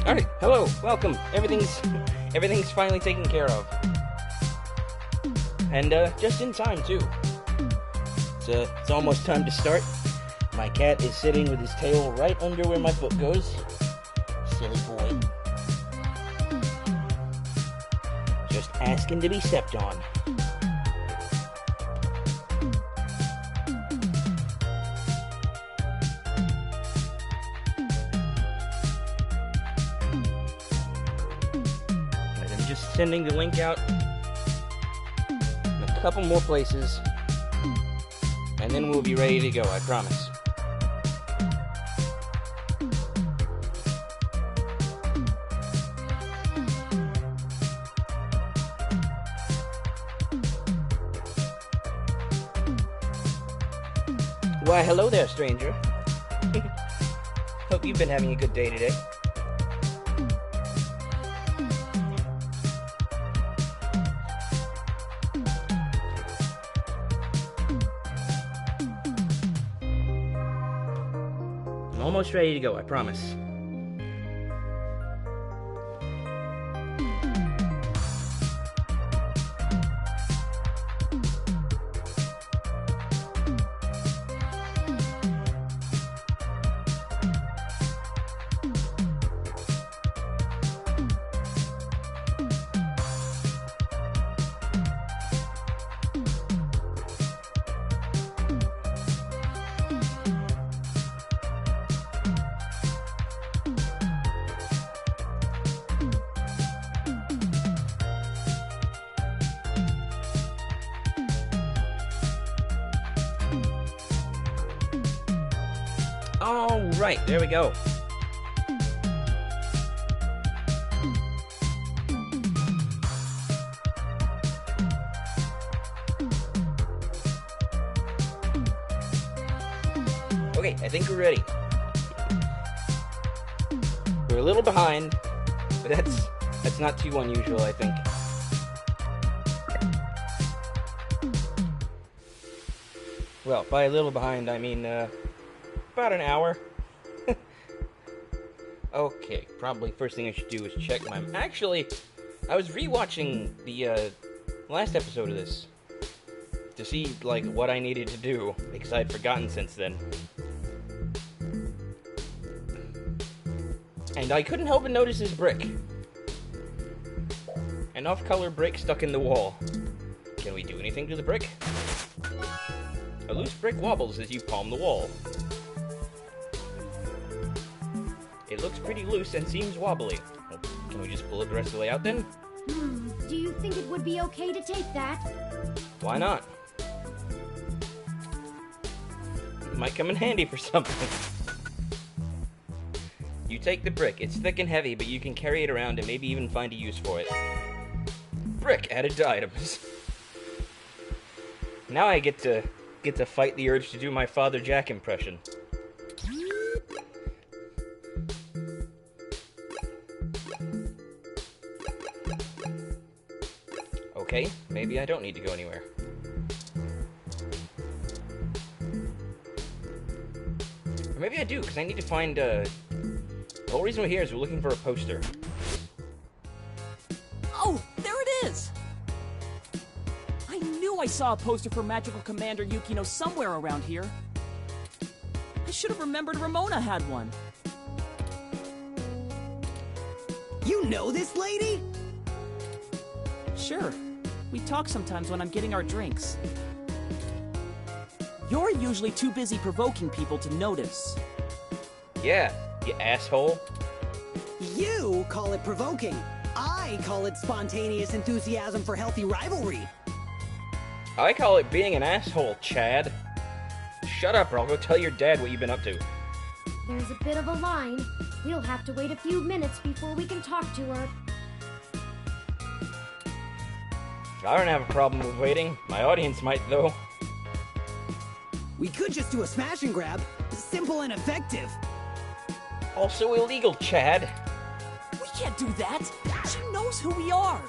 Alright, hello, welcome. Everything's finally taken care of. And, just in time, too. It's almost time to start. My cat is sitting with his tail right under where my foot goes. Silly boy. Just asking to be stepped on. And I'm just sending the link out in a couple more places. And then we'll be ready to go, I promise. Why, hello there, stranger. Hope you've been having a good day today. I'm almost ready to go, I promise. Alright, there we go. Okay, I think we're ready. We're a little behind, but that's not too unusual, I think. Well, by a little behind, I mean, about an hour. Okay, probably first thing I should do is check my... Actually, I was rewatching the last episode of this to see, like, what I needed to do, because I'd forgotten since then. And I couldn't help but notice this brick. An off-color brick stuck in the wall. Can we do anything to the brick? A loose brick wobbles as you palm the wall. It looks pretty loose and seems wobbly. Well, can we just pull it the rest of the way out then? Do you think it would be okay to take that? Why not? It might come in handy for something. You take the brick. It's thick and heavy, but you can carry it around and maybe even find a use for it. Brick added to items. Now I get to fight the urge to do my Father Jack impression. Okay, maybe I don't need to go anywhere. Or maybe I do, because I need to find, the whole reason we're here is we're looking for a poster. Oh, there it is! I knew I saw a poster for Magical Commander Yukino somewhere around here. I should have remembered Ramona had one. You know this lady? Sure. We talk sometimes when I'm getting our drinks. You're usually too busy provoking people to notice. Yeah, you asshole. You call it provoking. I call it spontaneous enthusiasm for healthy rivalry. I call it being an asshole, Chad. Shut up or I'll go tell your dad what you've been up to. There's a bit of a line. We'll have to wait a few minutes before we can talk to her. I don't have a problem with waiting. My audience might, though. We could just do a smash and grab. Simple and effective. Also illegal, Chad. We can't do that! She knows who we are!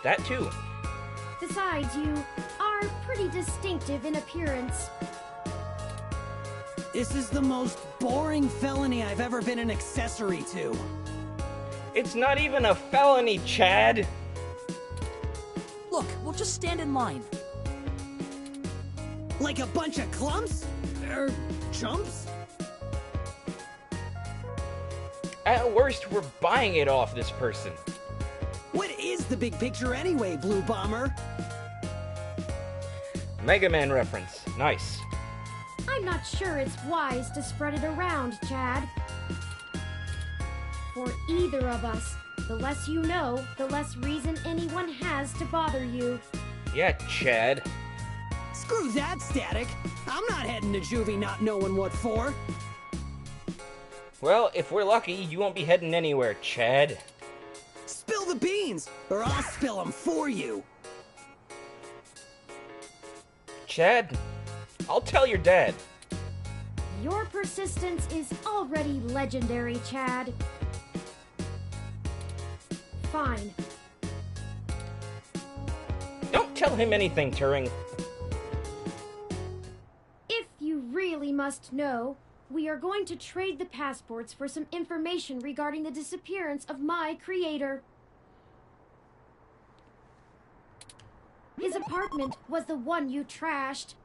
That too. Besides, you are pretty distinctive in appearance. This is the most boring felony I've ever been an accessory to. It's not even a felony, Chad. Look, we'll just stand in line. Like a bunch of clumps? Er, chumps? At worst, we're buying it off this person. What is the big picture anyway, Blue Bomber? Mega Man reference. Nice. I'm not sure it's wise to spread it around, Chad. For either of us, the less you know, the less reason anyone has to bother you. Yeah, Chad. Screw that, Static. I'm not heading to juvie not knowing what for. Well, if we're lucky, you won't be heading anywhere, Chad. Spill the beans, or I'll spill them for you. Chad, I'll tell your dad. Your persistence is already legendary, Chad. Fine. Don't tell him anything, Turing. If you really must know, we are going to trade the passports for some information regarding the disappearance of my creator. His apartment was the one you trashed.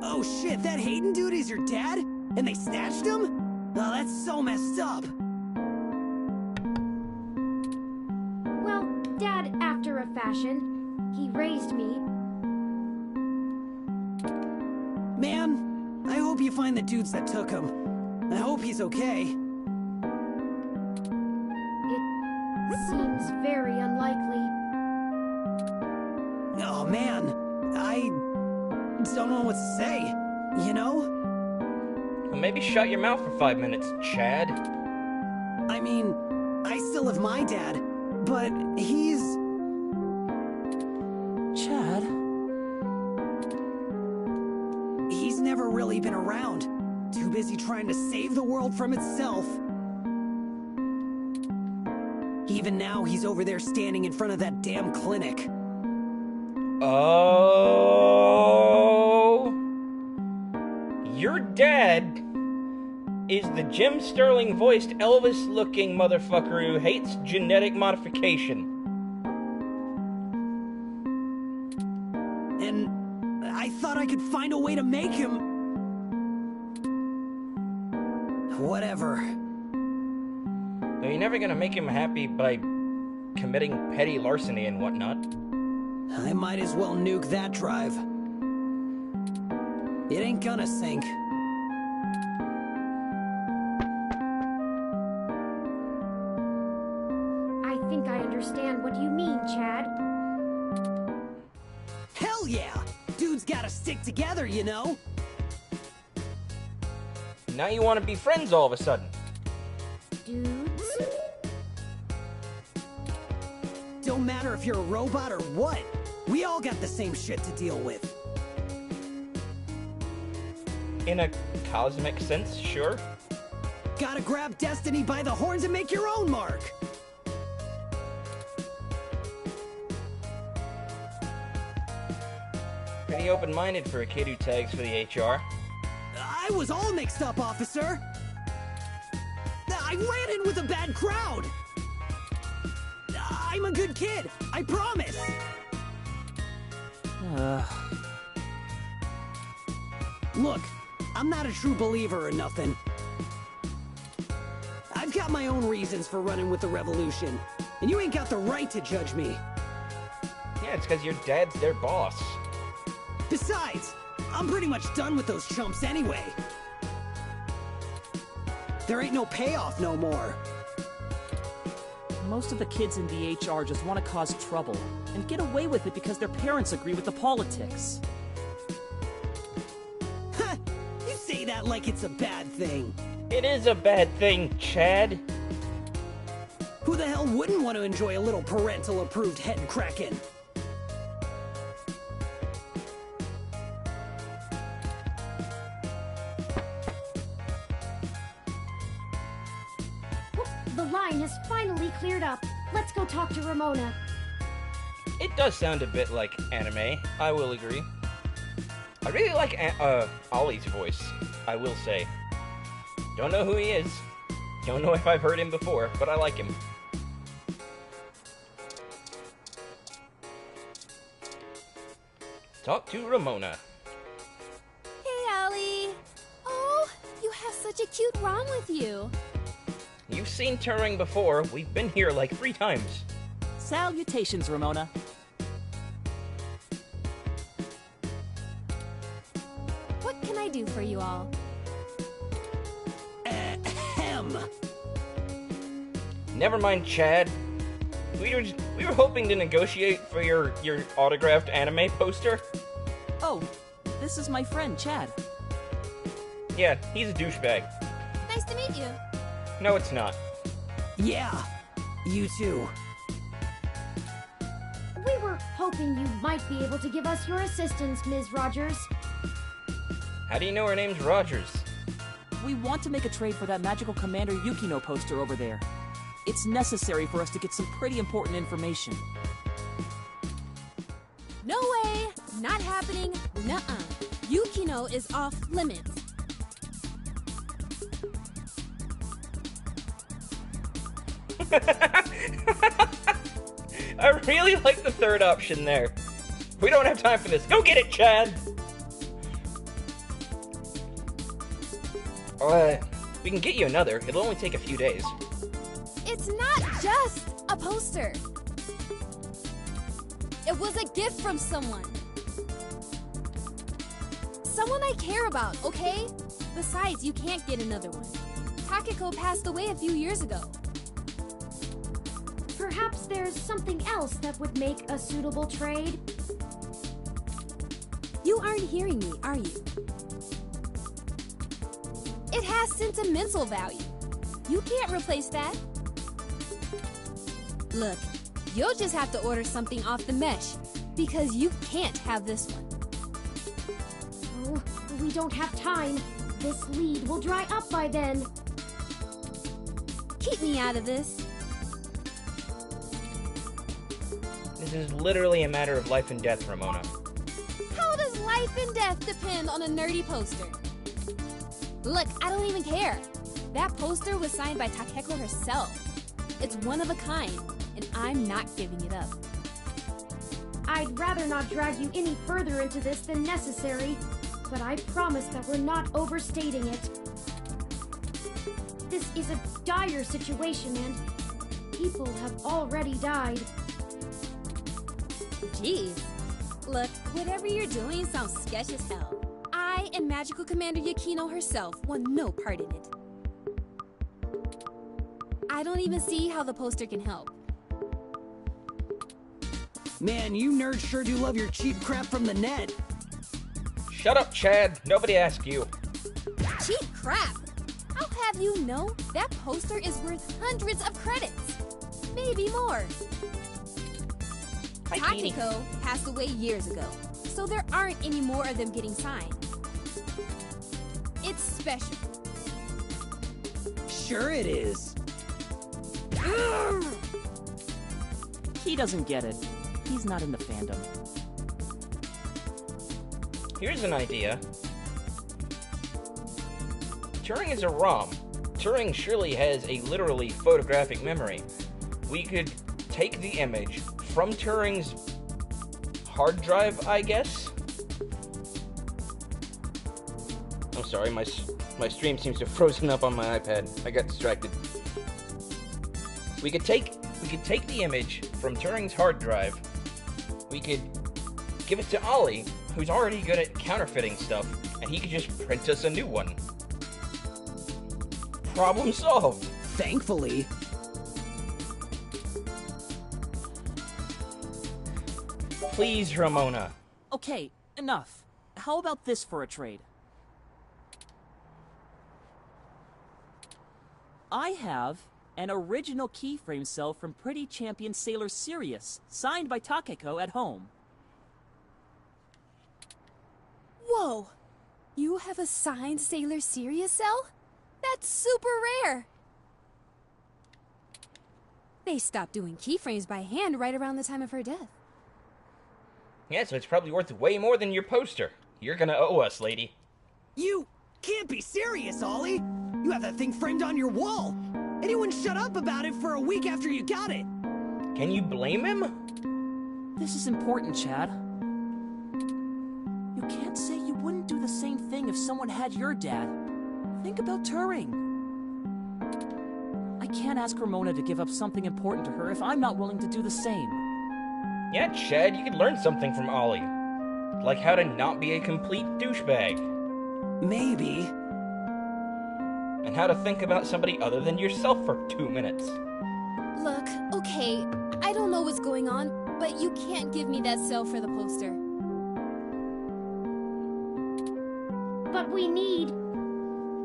Oh shit, that Hayden dude is your dad? And they snatched him? Oh, that's so messed up. Well, Dad after a fashion. He raised me. Man, I hope you find the dudes that took him. I hope he's okay. It seems very unlikely. Oh man, I don't know what to say, you know? Well, maybe shut your mouth for 5 minutes, Chad. I mean, I still have my dad, but he's... Chad? He's never really been around. Too busy trying to save the world from itself. Even now, he's over there standing in front of that damn clinic. Oh. Your dad is the Jim Sterling voiced Elvis looking motherfucker who hates genetic modification. And I thought I could find a way to make him... Whatever. You're never gonna make him happy by committing petty larceny and whatnot. I might as well nuke that drive. It ain't gonna sink. I think I understand what you mean, Chad. Hell yeah! Dudes gotta stick together, you know? Now you want to be friends all of a sudden. Dudes? Don't matter if you're a robot or what. We all got the same shit to deal with. In a cosmic sense, sure. Gotta grab destiny by the horns and make your own mark. Pretty open-minded for a kid who tags for the HR. I was all mixed up, officer. I ran in with a bad crowd. I'm a good kid, I promise. Look, I'm not a true believer or nothing. I've got my own reasons for running with the revolution, and you ain't got the right to judge me. Yeah, it's because your dad's their boss. Besides, I'm pretty much done with those chumps anyway. There ain't no payoff no more. Most of the kids in the HR just want to cause trouble and get away with it because their parents agree with the politics. Ha! You say that like it's a bad thing. It is a bad thing, Chad. Who the hell wouldn't want to enjoy a little parental-approved head cracking? The line has finally cleared up. Let's go talk to Ramona. It does sound a bit like anime, I will agree. I really like Ollie's voice, I will say. Don't know who he is. Don't know if I've heard him before, but I like him. Talk to Ramona. Hey, Ollie. Oh, you have such a cute ROM with you. You've seen Turing before. We've been here like 3 times. Salutations, Ramona. What can I do for you all? Ahem. Never mind, Chad. We were hoping to negotiate for your autographed anime poster. Oh, this is my friend, Chad. Yeah, he's a douchebag. Nice to meet you. No, it's not. Yeah, you too. We were hoping you might be able to give us your assistance, Ms. Rogers. How do you know her name's Rogers? We want to make a trade for that magical Commander Yukino poster over there. It's necessary for us to get some pretty important information. No way. Not happening. Nuh-uh. Yukino is off limits. I really like the third option there. We don't have time for this. Go get it, Chad! We can get you another. It'll only take a few days. It's not just a poster. It was a gift from someone. Someone I care about, okay? Besides, you can't get another one. Takako passed away a few years ago. Perhaps there's something else that would make a suitable trade? You aren't hearing me, are you? It has sentimental value. You can't replace that. Look, you'll just have to order something off the mesh, because you can't have this one. Oh, we don't have time. This lead will dry up by then. Keep me out of this. This is literally a matter of life and death, Ramona. How does life and death depend on a nerdy poster? Look, I don't even care. That poster was signed by Takeko herself. It's one of a kind, and I'm not giving it up. I'd rather not drag you any further into this than necessary, but I promise that we're not overstating it. This is a dire situation, and people have already died. Jeez. Look, whatever you're doing sounds sketch as hell. I and Magical Commander Yukino herself want no part in it. I don't even see how the poster can help. Man, you nerds sure do love your cheap crap from the net. Shut up, Chad. Nobody asked you. Cheap crap! I'll have you know that poster is worth hundreds of credits. Maybe more. Hi, Katie. Takako passed away years ago, so there aren't any more of them getting signed. It's special. Sure it is. He doesn't get it. He's not in the fandom. Here's an idea. Turing is a ROM. Turing surely has a literally photographic memory. We could take the image from Turing's hard drive, I guess? I'm sorry, my stream seems to have frozen up on my iPad. I got distracted. We could take the image from Turing's hard drive. We could give it to Ollie, who's already good at counterfeiting stuff, and he could just print us a new one. Problem solved. Thankfully. Please, Ramona. Okay, enough. How about this for a trade? I have an original keyframe cell from Pretty Champion Sailor Sirius, signed by Takeko at home. Whoa! You have a signed Sailor Sirius cell? That's super rare! They stopped doing keyframes by hand right around the time of her death. Yeah, so it's probably worth way more than your poster. You're gonna owe us, lady. You can't be serious, Ollie. You have that thing framed on your wall. And you wouldn't shut up about it for a week after you got it. Can you blame him? This is important, Chad. You can't say you wouldn't do the same thing if someone had your dad. Think about Turing. I can't ask Ramona to give up something important to her if I'm not willing to do the same. Yeah, Chad, you could learn something from Ollie. Like how to not be a complete douchebag. Maybe. And how to think about somebody other than yourself for 2 minutes. Look, okay, I don't know what's going on, but you can't give me that cell for the poster. But we need...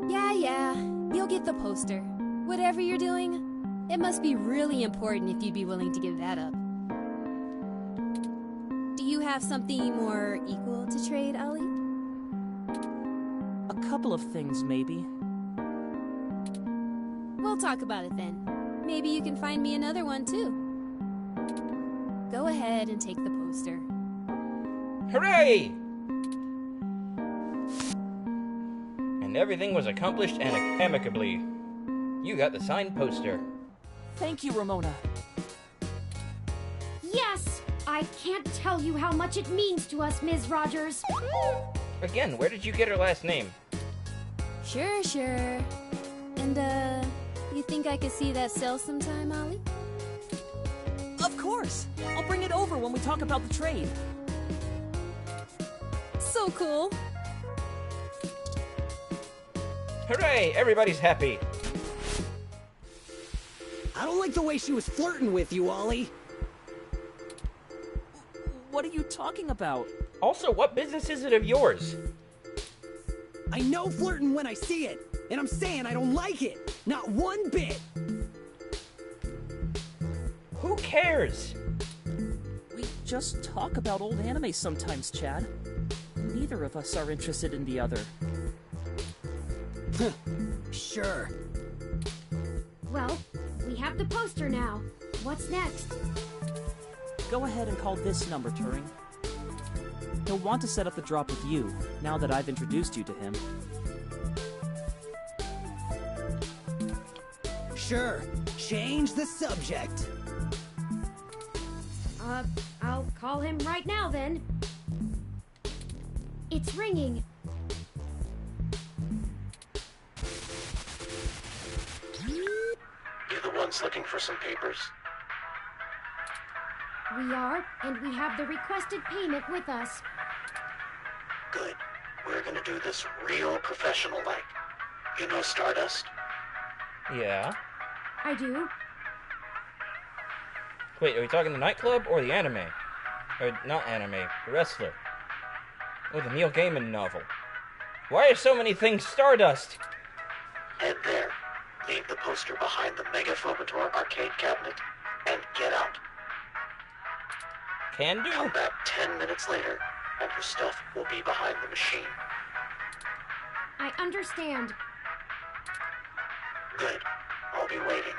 Yeah, you'll get the poster. Whatever you're doing, it must be really important if you'd be willing to give that up. Do you have something more equal to trade, Ollie? A couple of things, maybe. We'll talk about it then. Maybe you can find me another one, too. Go ahead and take the poster. Hooray! And everything was accomplished and amicably. You got the signed poster. Thank you, Ramona. Yes! I can't tell you how much it means to us, Ms. Rogers. Again, where did you get her last name? Sure. And, you think I could see that cell sometime, Ollie? Of course! I'll bring it over when we talk about the trade. So cool! Hooray! Everybody's happy. I don't like the way she was flirting with you, Ollie. What are you talking about? Also, what business is it of yours? I know flirting when I see it, and I'm saying I don't like it. Not one bit. Who cares? We just talk about old anime sometimes, Chad. Neither of us are interested in the other. Sure. Well, we have the poster now. What's next? Go ahead and call this number, Turing. He'll want to set up the drop with you, now that I've introduced you to him. Sure. Change the subject. I'll call him right now then. It's ringing. You the ones looking for some papers? We are, and we have the requested payment with us. Good. We're gonna do this real professional-like. You know Stardust? Yeah. I do. Wait, are we talking the nightclub or the anime? Or not anime, the wrestler. Oh, the Neil Gaiman novel. Why are so many things Stardust? Head there. Leave the poster behind the Megaphobator arcade cabinet, and get out. Can do. Come back 10 minutes later, and your stuff will be behind the machine. I understand. Good. I'll be waiting.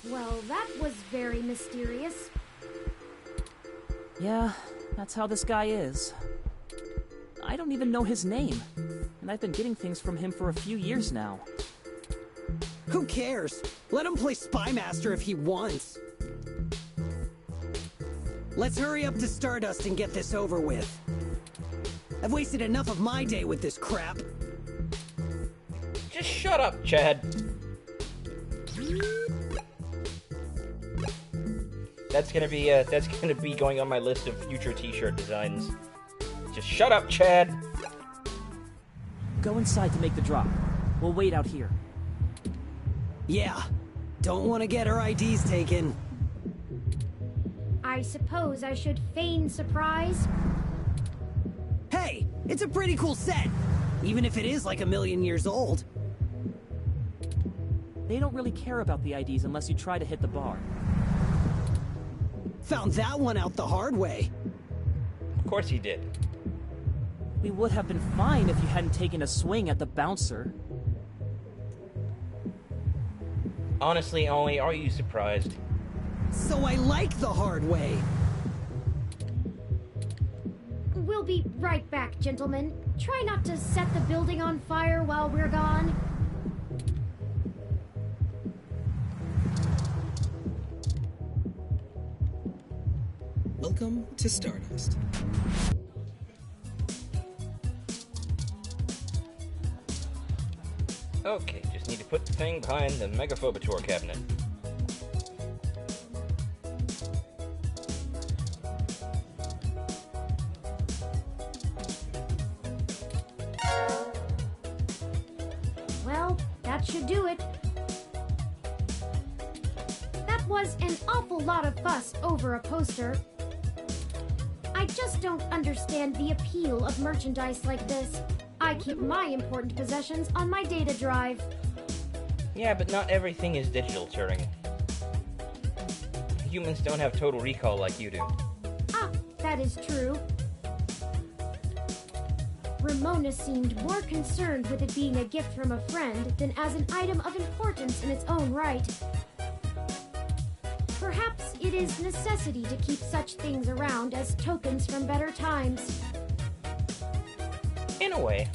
Well, that was very mysterious. Yeah, that's how this guy is. I don't even know his name, and I've been getting things from him for a few years now. Who cares? Let him play Spy Master if he wants. Let's hurry up to Stardust and get this over with. I've wasted enough of my day with this crap. Just shut up, Chad. That's gonna be going on my list of future t-shirt designs. Just shut up, Chad. Go inside to make the drop. We'll wait out here. Yeah. Don't want to get her IDs taken. I suppose I should feign surprise. Hey, it's a pretty cool set. Even if it is like 1,000,000 years old. They don't really care about the IDs unless you try to hit the bar. Found that one out the hard way. Of course he did. We would have been fine if you hadn't taken a swing at the bouncer. Honestly, Ollie, are you surprised? So I like the hard way. We'll be right back, gentlemen. try not to set the building on fire while we're gone. Welcome to Stardust. Okay, just need to put the thing behind the Megaphobator cabinet. Well, that should do it. That was an awful lot of fuss over a poster. I just don't understand the appeal of merchandise like this. I keep my important possessions on my data drive. Yeah, but not everything is digital, Turing. Humans don't have total recall like you do. Ah, that is true. Ramona seemed more concerned with it being a gift from a friend than as an item of importance in its own right. Perhaps it is necessity to keep such things around as tokens from better times. In a way.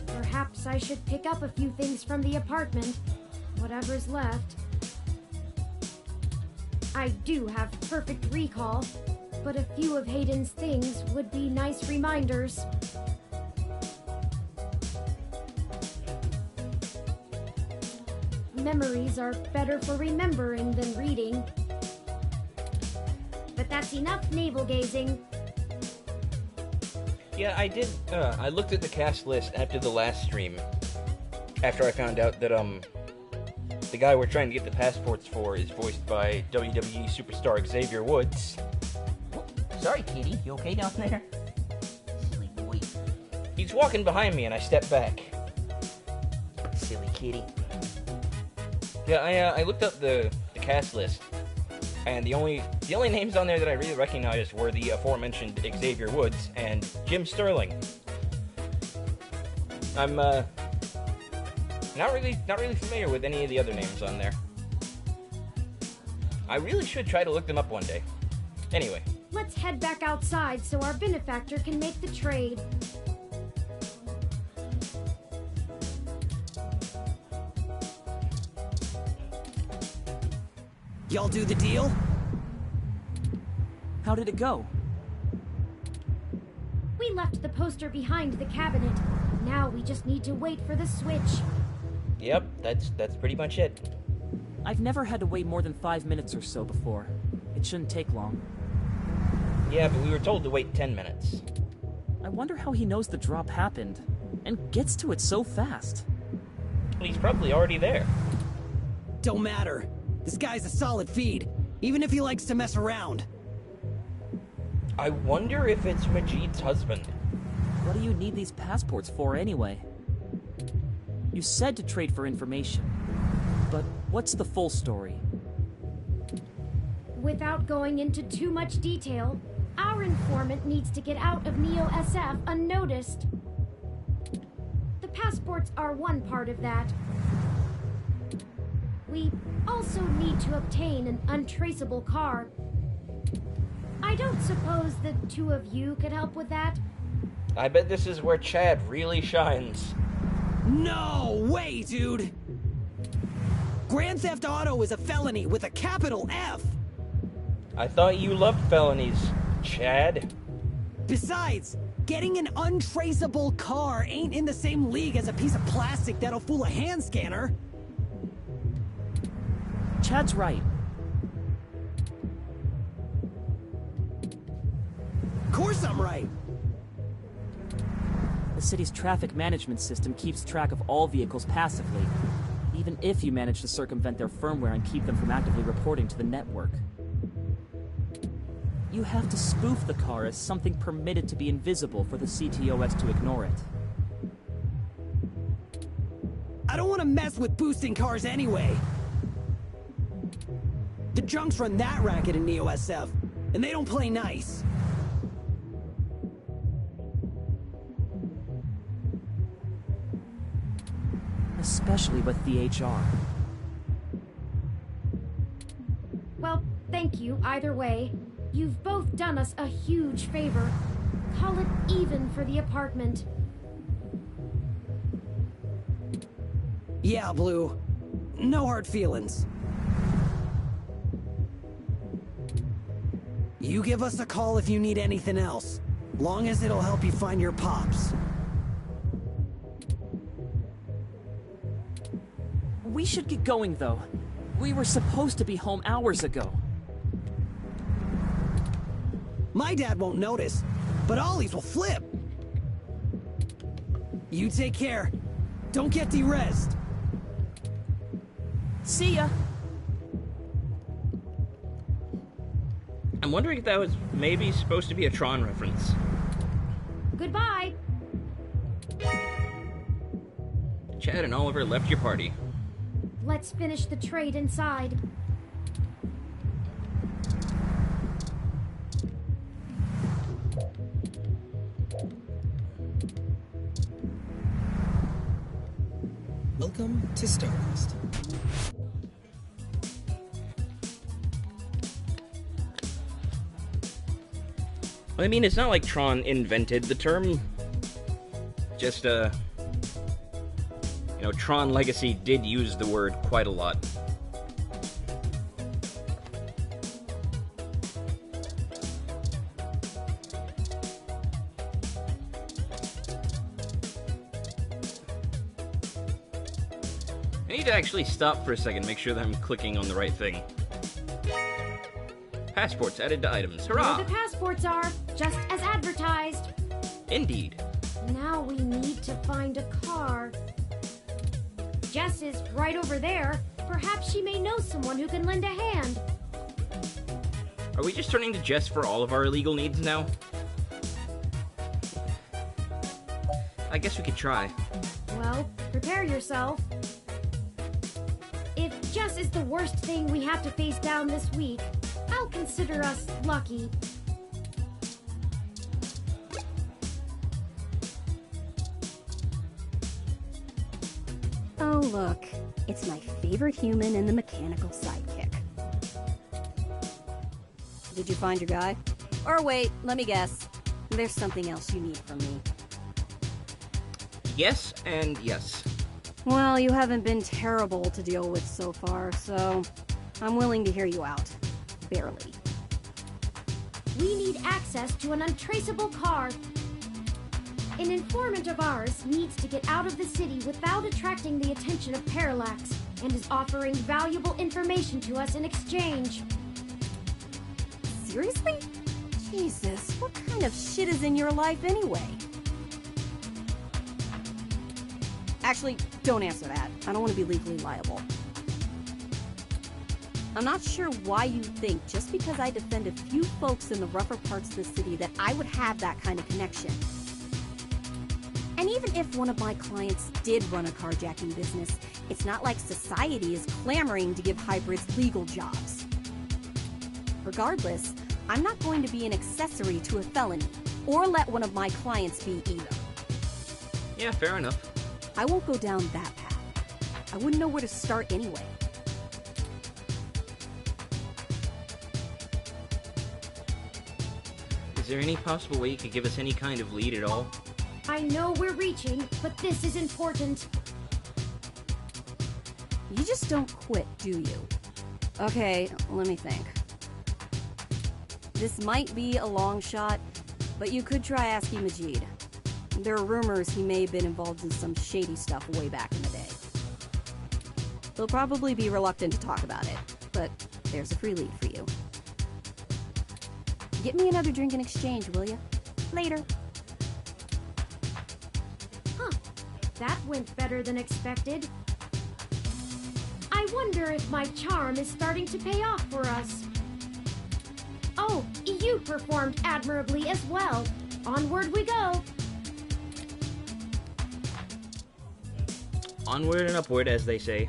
Perhaps I should pick up a few things from the apartment. Whatever's left. I do have perfect recall, but a few of Hayden's things would be nice reminders. Memories are better for remembering than reading. But that's enough navel-gazing. Yeah, I did, I looked at the cast list after the last stream. After I found out that, the guy we're trying to get the passports for is voiced by WWE superstar Xavier Woods. Oh, sorry, kitty. You okay down there? Silly boy. He's walking behind me and I step back. Silly kitty. Yeah, I looked up the cast list, and the only names on there that I really recognized were the aforementioned Xavier Woods and Jim Sterling. I'm not really familiar with any of the other names on there. I really should try to look them up one day. Anyway. Let's head back outside so our benefactor can make the trade. Y'all do the deal? How did it go? We left the poster behind the cabinet. Now we just need to wait for the switch. Yep, that's pretty much it. I've never had to wait more than 5 minutes or so before. It shouldn't take long. Yeah, but we were told to wait 10 minutes. I wonder how he knows the drop happened, and gets to it so fast. Well, he's probably already there. Don't matter. This guy's a solid feed, even if he likes to mess around. I wonder if it's Majid's husband. What do you need these passports for anyway? You said to trade for information, but what's the full story? Without going into too much detail, our informant needs to get out of Neo SF unnoticed. The passports are one part of that. We also need to obtain an untraceable car. I don't suppose the two of you could help with that? I bet this is where Chad really shines. No way, dude! Grand Theft Auto is a felony with a capital F! I thought you loved felonies, Chad. Besides, getting an untraceable car ain't in the same league as a piece of plastic that'll fool a hand scanner. Chad's right. Of course I'm right. The city's traffic management system keeps track of all vehicles passively, even if you manage to circumvent their firmware and keep them from actively reporting to the network. You have to spoof the car as something permitted to be invisible for the CTOS to ignore it. I don't want to mess with boosting cars anyway. The junks run that racket in Neo SF, and they don't play nice. Especially with the HR. Well, thank you either way. You've both done us a huge favor. call it even for the apartment. Yeah, Blue. No hard feelings. You give us a call if you need anything else. Long as it'll help you find your pops. We should get going, though. We were supposed to be home hours ago. My dad won't notice, but Ollie's will flip. You take care. Don't get de-rezzed. See ya! I'm wondering if that was maybe supposed to be a Tron reference. Goodbye. Chad and Oliver left your party. Let's finish the trade inside. Welcome to Stardust. I mean, it's not like Tron invented the term. Just, Tron Legacy did use the word quite a lot. I need to actually stop for a second, make sure that I'm clicking on the right thing. Passports added to items. Hurrah! Here the passports are, just as advertised. Indeed. Now we need to find a car. Jess is right over there. Perhaps she may know someone who can lend a hand. Are we just turning to Jess for all of our illegal needs now? I guess we could try. Well, prepare yourself. If Jess is the worst thing we have to face down this week, I'll consider us lucky. Oh, look. It's my favorite human and the mechanical sidekick. Did you find your guy? Or wait, let me guess. There's something else you need from me. Yes and yes. Well, you haven't been terrible to deal with so far, so I'm willing to hear you out. Barely. We need access to an untraceable car. An informant of ours needs to get out of the city without attracting the attention of Parallax, and is offering valuable information to us in exchange. Seriously? Jesus, what kind of shit is in your life anyway? Actually, don't answer that. I don't want to be legally liable. I'm not sure why you think just because I defend a few folks in the rougher parts of the city that I would have that kind of connection. And even if one of my clients did run a carjacking business, it's not like society is clamoring to give hybrids legal jobs. Regardless, I'm not going to be an accessory to a felony, or let one of my clients be either. Yeah, fair enough. I won't go down that path. I wouldn't know where to start anyway. Is there any possible way you could give us any kind of lead at all? I know we're reaching, but this is important. You just don't quit, do you? Okay, let me think. This might be a long shot, but you could try asking Majid. There are rumors he may have been involved in some shady stuff way back in the day. He'll probably be reluctant to talk about it, but there's a free lead for you. Get me another drink in exchange, will you? Later. Huh. That went better than expected. I wonder if my charm is starting to pay off for us. Oh, you performed admirably as well. Onward we go. Onward and upward, as they say.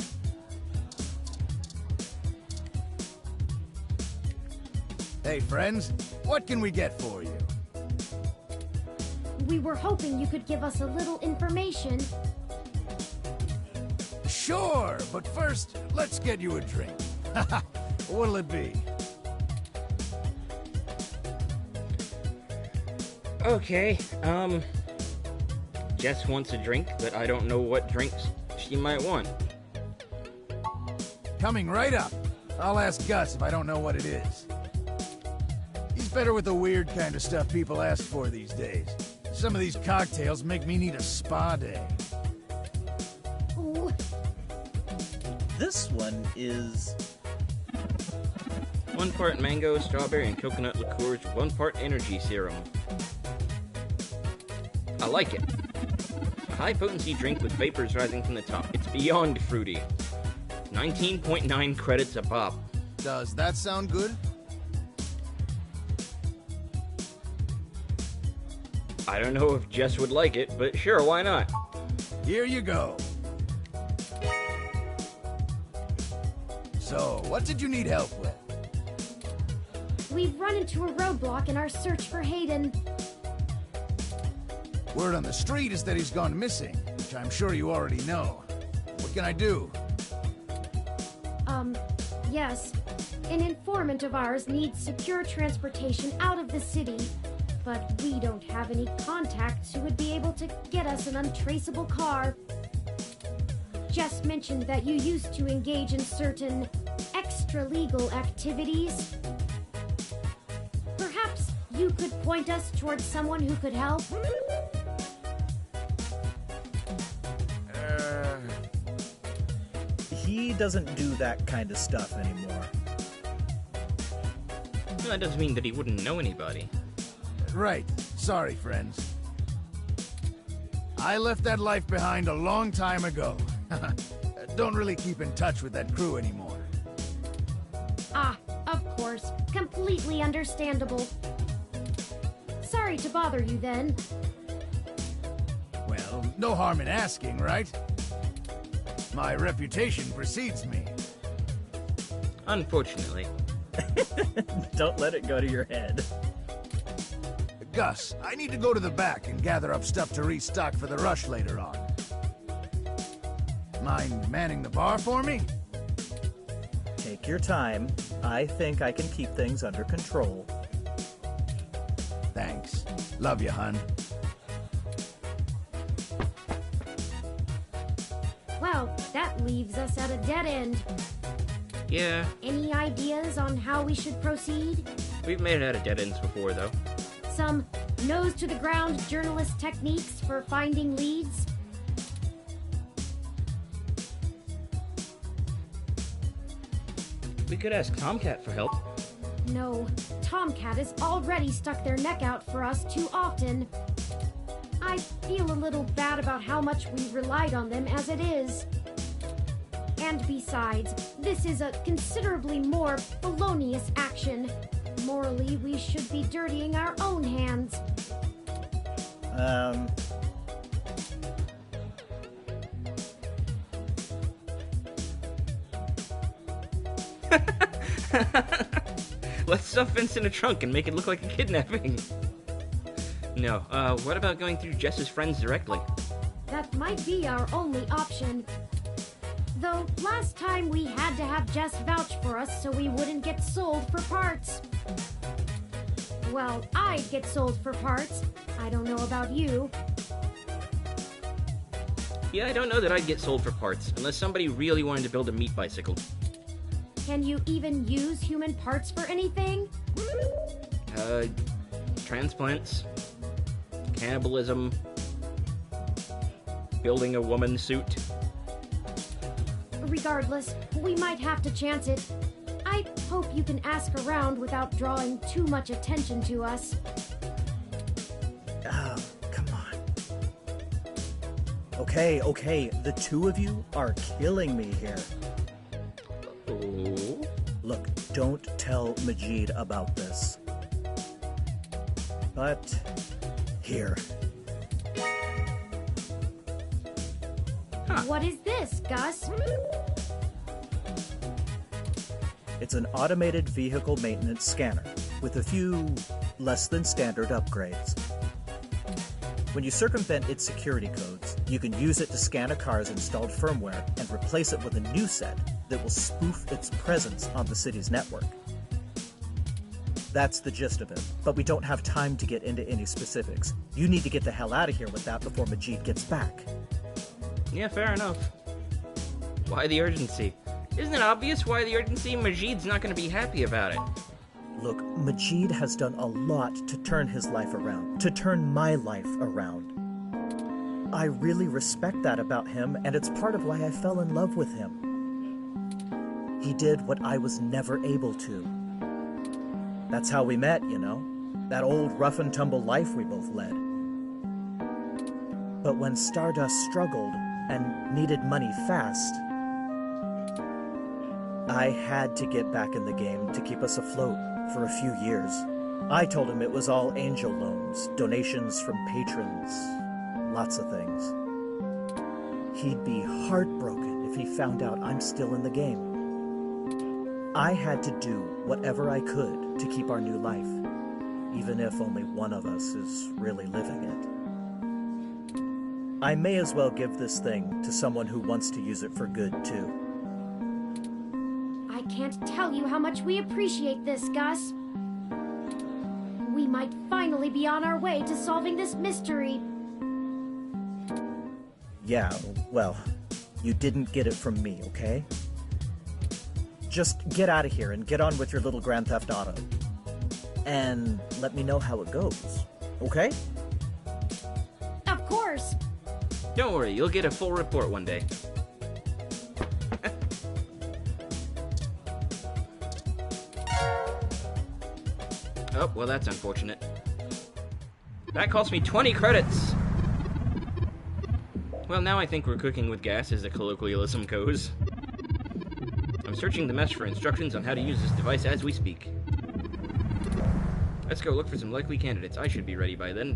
Hey, friends. What can we get for you? We were hoping you could give us a little information. Sure, but first, let's get you a drink. What'll it be? Okay, Jess wants a drink, but I don't know what drinks she might want. Coming right up. I'll ask Gus if I don't know what it is. He's better with the weird kind of stuff people ask for these days. Some of these cocktails make me need a spa day. Ooh, This one is... 1 part mango, strawberry, and coconut liqueurs, 1 part energy serum. I like it. A high-potency drink with vapors rising from the top. It's beyond fruity. 19.9 credits a pop. Does that sound good? I don't know if Jess would like it, but sure, why not? Here you go. So, what did you need help with? we've run into a roadblock in our search for Hayden. Word on the street is that he's gone missing, which I'm sure you already know. What can I do? Yes. An informant of ours needs secure transportation out of the city, but we don't have any contacts who would be able to get us an untraceable car. Jess mentioned that you used to engage in certain extra-legal activities. Perhaps you could point us towards someone who could help? He doesn't do that kind of stuff anymore. Well, that doesn't mean that he wouldn't know anybody. Right. Sorry, friends. I left that life behind a long time ago. Don't really keep in touch with that crew anymore. Ah, of course. Completely understandable. Sorry to bother you then. Well, no harm in asking, right? My reputation precedes me. Unfortunately. Don't let it go to your head. Gus, I need to go to the back and gather up stuff to restock for the rush later on. Mind manning the bar for me? Take your time. I think I can keep things under control. Thanks. Love you, hun. Well, that leaves us at a dead end. Yeah, Any ideas on how we should proceed? we've made it out of dead ends before, though. Some nose-to-the-ground journalist techniques for finding leads? We could ask Tomcat for help. No, Tomcat has already stuck their neck out for us too often. I feel a little bad about how much we relied on them as it is. And besides, this is a considerably more felonious action. Morally, we should be dirtying our own hands. Let's stuff Vince in a trunk and make it look like a kidnapping. No, what about going through Jess's friends directly? That might be our only option. Though, last time we had to have Jess vouch for us so we wouldn't get sold for parts. Well, I'd get sold for parts. I don't know about you. Yeah, I don't know that I'd get sold for parts, unless somebody really wanted to build a meat bicycle. Can you even use human parts for anything? Transplants, cannibalism, building a woman suit. Regardless, we might have to chance it. I hope you can ask around without drawing too much attention to us. Oh, come on. Okay, the two of you are killing me here. Oh? Look, don't tell Majid about this. But, here. What is this, Gus? It's an automated vehicle maintenance scanner with a few less than standard upgrades. When you circumvent its security codes, you can use it to scan a car's installed firmware and replace it with a new set that will spoof its presence on the city's network. That's the gist of it, but we don't have time to get into any specifics. You need to get the hell out of here with that before Majid gets back. Yeah, fair enough. Why the urgency? Isn't it obvious why the urgency? Majid's not going to be happy about it. Look, Majid has done a lot to turn his life around, to turn my life around. I really respect that about him, and it's part of why I fell in love with him. He did what I was never able to. That's how we met, you know? That old rough-and-tumble life we both led. But when Stardust struggled and needed money fast, I had to get back in the game to keep us afloat for a few years. I told him it was all angel loans, donations from patrons, lots of things. He'd be heartbroken if he found out I'm still in the game. I had to do whatever I could to keep our new life, even if only one of us is really living it. I may as well give this thing to someone who wants to use it for good, too. I can't tell you how much we appreciate this, Gus. We might finally be on our way to solving this mystery. Yeah, well, you didn't get it from me, okay? Just get out of here and get on with your little Grand Theft Auto. And let me know how it goes, okay? Of course. Don't worry, you'll get a full report one day. Oh, well, that's unfortunate. That cost me 20 credits! Well, now I think we're cooking with gas, as the colloquialism goes. I'm searching the mesh for instructions on how to use this device as we speak. Let's go look for some likely candidates. I should be ready by then.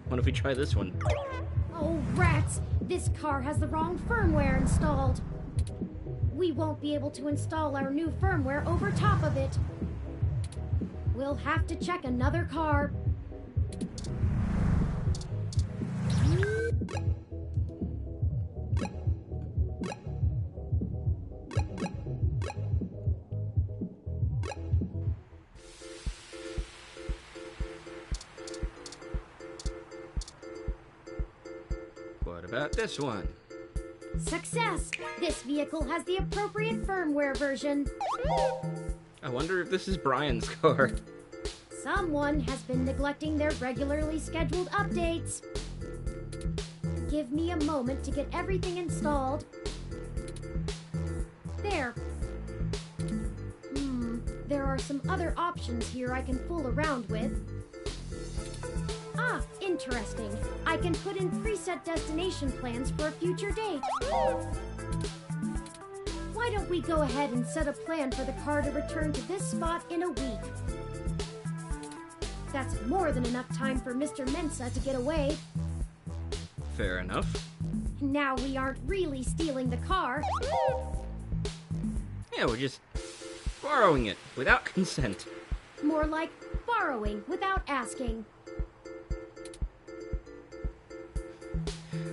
What if we try this one? Oh, rats! This car has the wrong firmware installed. We won't be able to install our new firmware over top of it. We'll have to check another car. What about this one? Success! This vehicle has the appropriate firmware version. I wonder if this is Brian's car. Someone has been neglecting their regularly scheduled updates. Give me a moment to get everything installed. There. There are some other options here I can fool around with. Ah, interesting. I can put in preset destination plans for a future date. Why don't we go ahead and set a plan for the car to return to this spot in a week? That's more than enough time for Mr. Mensa to get away. Fair enough. Now we aren't really stealing the car. Yeah, we're just borrowing it without consent. More like borrowing without asking.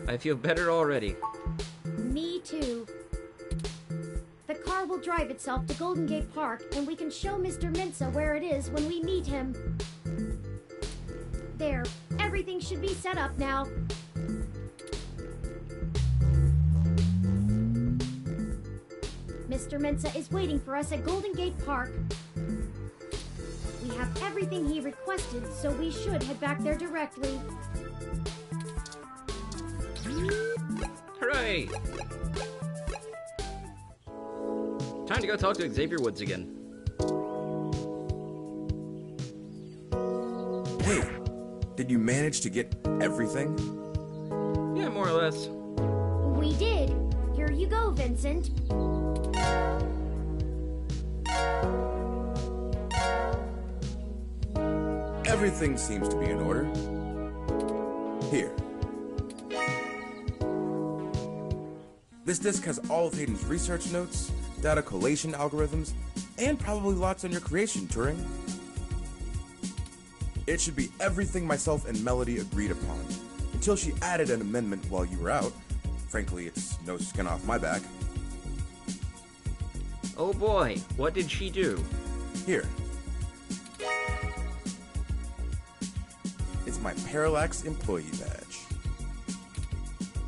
I feel better already. Me too. The car will drive itself to Golden Gate Park, and we can show Mr. Mensa where it is when we meet him. There, everything should be set up now. Mr. Mensa is waiting for us at Golden Gate Park. We have everything he requested, so we should head back there directly. Hooray! Time to go talk to Xavier Woods again. Hey, did you manage to get everything? Yeah, more or less. We did. Here you go, Vincent. Everything seems to be in order. Here. This disc has all of Hayden's research notes, data collation algorithms, and probably lots on your creation, Turing. It should be everything myself and Melody agreed upon. until she added an amendment while you were out. Frankly, it's no skin off my back. Oh boy, what did she do? Here. It's my Parallax employee badge.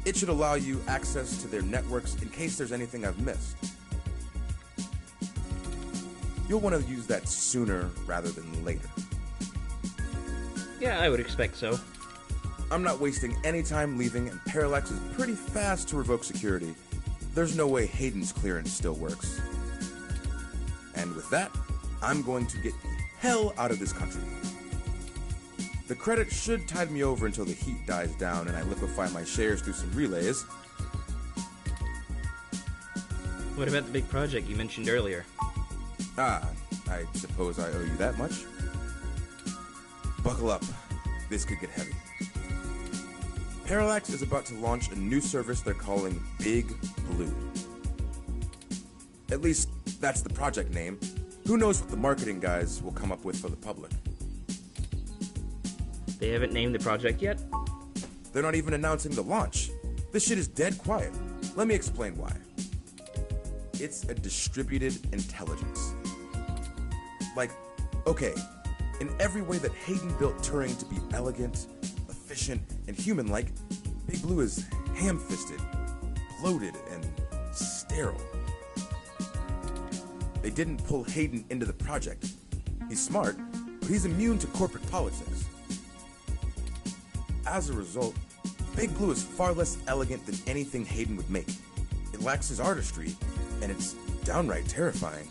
It should allow you access to their networks in case there's anything I've missed. You'll want to use that sooner rather than later. Yeah, I would expect so. I'm not wasting any time leaving, and Parallax is pretty fast to revoke security. There's no way Hayden's clearance still works. And with that, I'm going to get the hell out of this country. The credit should tide me over until the heat dies down and I liquefy my shares through some relays. What about the big project you mentioned earlier? I suppose I owe you that much. Buckle up. This could get heavy. Parallax is about to launch a new service they're calling Big Blue. At least, that's the project name. Who knows what the marketing guys will come up with for the public. They haven't named the project yet? They're not even announcing the launch. This shit is dead quiet. Let me explain why. It's a distributed intelligence. Like, okay, in every way that Hayden built Turing to be elegant, efficient, and human-like, Big Blue is ham-fisted, bloated, and sterile. They didn't pull Hayden into the project. He's smart, but he's immune to corporate politics. As a result, Big Blue is far less elegant than anything Hayden would make. It lacks his artistry, and it's downright terrifying.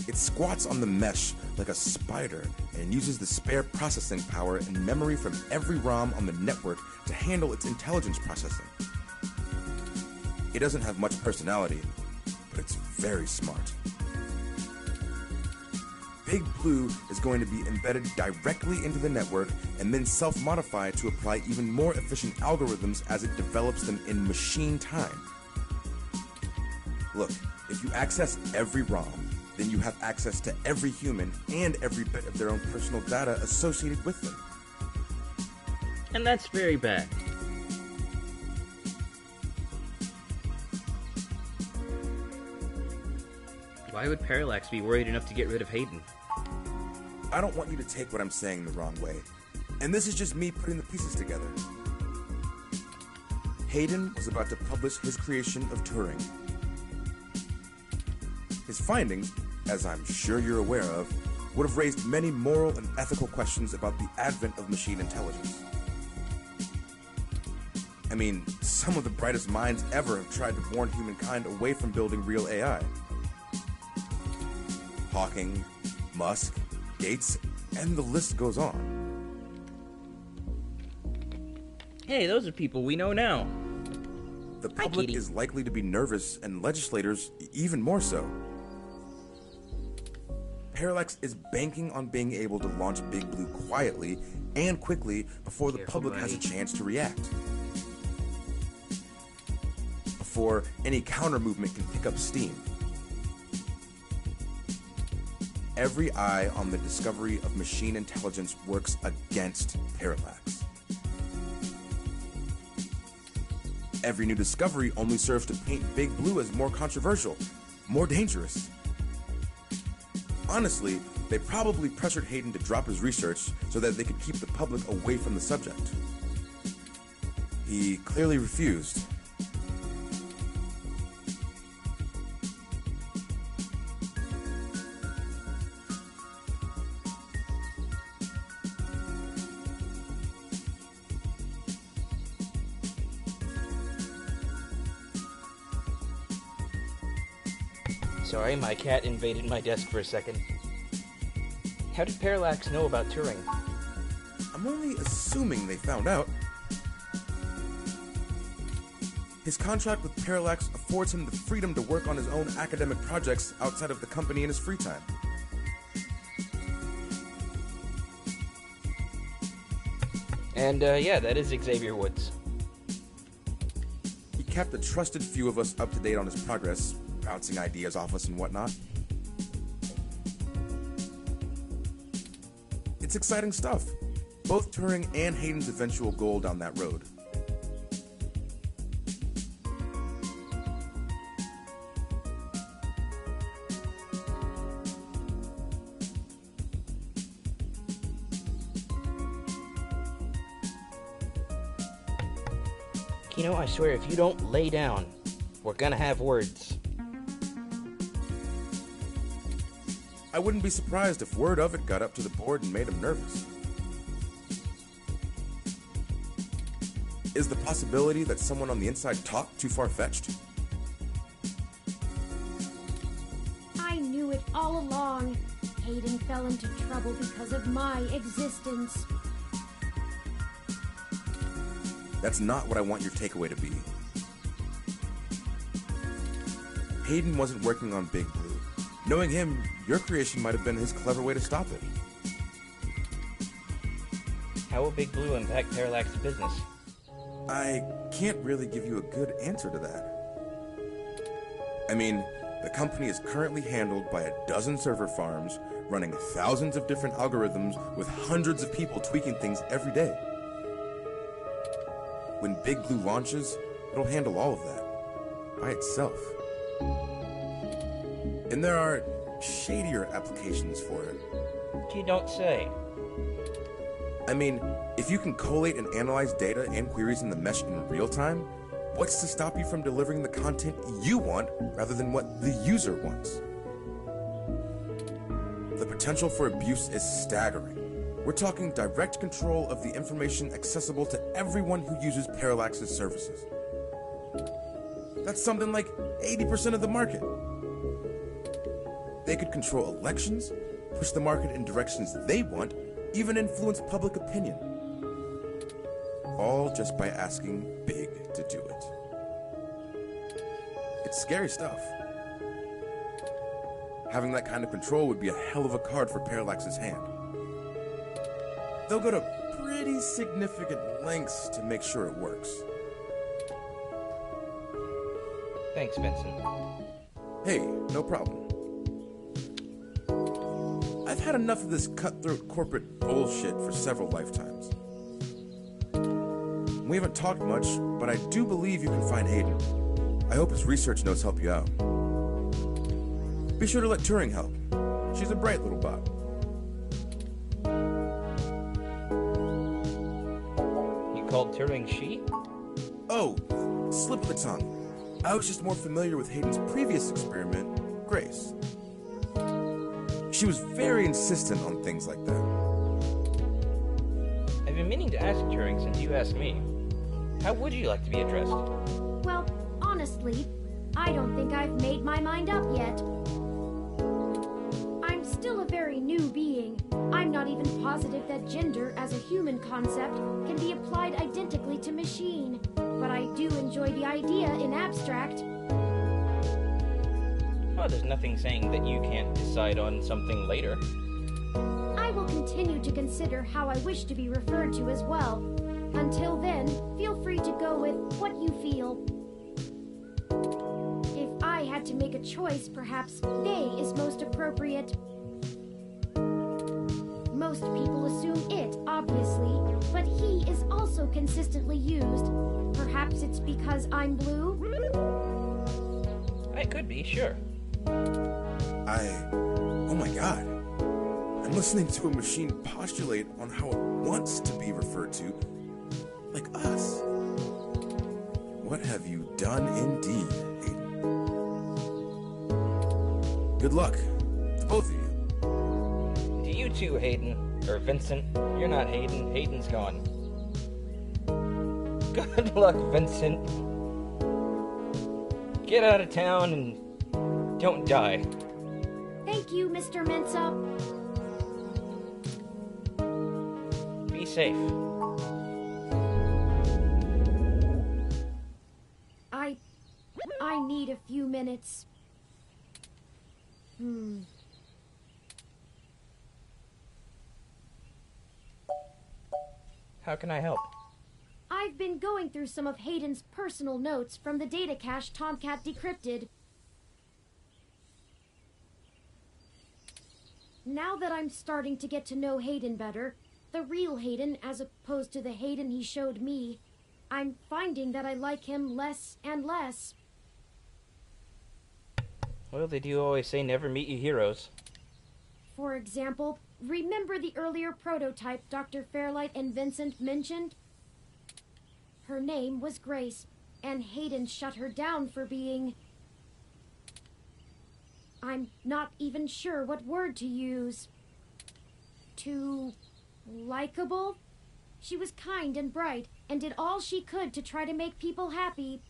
It squats on the mesh like a spider and uses the spare processing power and memory from every ROM on the network to handle its intelligence processing. It doesn't have much personality, but it's very smart. Big Blue is going to be embedded directly into the network and then self-modify to apply even more efficient algorithms as it develops them in machine time. Look, if you access every ROM, then you have access to every human and every bit of their own personal data associated with them. And that's very bad. Why would Parallax be worried enough to get rid of Hayden? I don't want you to take what I'm saying the wrong way. And this is just me putting the pieces together. Hayden was about to publish his creation of Turing. His findings, as I'm sure you're aware of, would have raised many moral and ethical questions about the advent of machine intelligence. I mean, some of the brightest minds ever have tried to warn humankind away from building real AI. Hawking, Musk, Gates, and the list goes on. Hey, those are people we know now. The public is likely to be nervous, and legislators even more so. Parallax is banking on being able to launch Big Blue quietly and quickly before the public has a chance to react. Before any counter-movement can pick up steam. Every eye on the discovery of machine intelligence works against Parallax. Every new discovery only serves to paint Big Blue as more controversial, more dangerous. Honestly, they probably pressured Hayden to drop his research so that they could keep the public away from the subject. He clearly refused. Sorry, my cat invaded my desk for a second. How did Parallax know about Turing? I'm only assuming they found out. His contract with Parallax affords him the freedom to work on his own academic projects outside of the company in his free time. And, yeah, that is Xavier Woods. He kept a trusted few of us up to date on his progress, bouncing ideas off us and whatnot. It's exciting stuff. both Turing and Hayden's eventual goal down that road. Kino, I swear, if you don't lay down, we're gonna have words. I wouldn't be surprised if word of it got up to the board and made him nervous. Is the possibility that someone on the inside talked too far-fetched? I knew it all along. Hayden fell into trouble because of my existence. That's not what I want your takeaway to be. Hayden wasn't working on Big Blue. Knowing him, your creation might have been his clever way to stop it. How will Big Blue impact Parallax's business? I can't really give you a good answer to that. I mean, the company is currently handled by 12 server farms, running thousands of different algorithms with hundreds of people tweaking things every day. When Big Blue launches, it'll handle all of that by itself. And there are shadier applications for it. You don't say. I mean, if you can collate and analyze data and queries in the mesh in real time, what's to stop you from delivering the content you want rather than what the user wants? The potential for abuse is staggering. We're talking direct control of the information accessible to everyone who uses Parallax's services. That's something like 80% of the market. They could control elections, push the market in directions they want, even influence public opinion. All just by asking Big to do it. It's scary stuff. Having that kind of control would be a hell of a card for Parallax's hand. They'll go to pretty significant lengths to make sure it works. Thanks, Vincent. Hey, no problem. I've had enough of this cutthroat corporate bullshit for several lifetimes. We haven't talked much, but I do believe you can find Hayden. I hope his research notes help you out. Be sure to let Turing help. She's a bright little bot. You called Turing she? Oh, slip of the tongue. I was just more familiar with Hayden's previous experiment, Grace. She was very insistent on things like that. I've been meaning to ask Turing since you asked me. How would you like to be addressed? Well, honestly, I don't think I've made my mind up yet. I'm still a very new being. I'm not even positive that gender as a human concept can be applied identically to machine. But I do enjoy the idea in abstract. Well, there's nothing saying that you can't decide on something later. I will continue to consider how I wish to be referred to as well. Until then, feel free to go with what you feel. If I had to make a choice, perhaps they is most appropriate. Most people assume it, obviously, but he is also consistently used. Perhaps it's because I'm blue? It could be, sure. Oh my god. I'm listening to a machine postulate on how it wants to be referred to, like us. What have you done indeed, Hayden? Good luck to both of you. To you too, Hayden. Or Vincent. You're not Hayden. Hayden's gone. Good luck, Vincent. Get out of town and don't die. Thank you, Mr. Mensa. Be safe. I need a few minutes. How can I help? I've been going through some of Hayden's personal notes from the data cache Tomcat decrypted. Now that I'm starting to get to know Hayden better, the real Hayden as opposed to the Hayden he showed me, I'm finding that I like him less and less. Well, they do always say never meet your heroes. For example, remember the earlier prototype Dr. Fairlight and Vincent mentioned? Her name was Grace, and Hayden shut her down for being... I'm not even sure what word to use. Too likable? She was kind and bright, and did all she could to try to make people happy.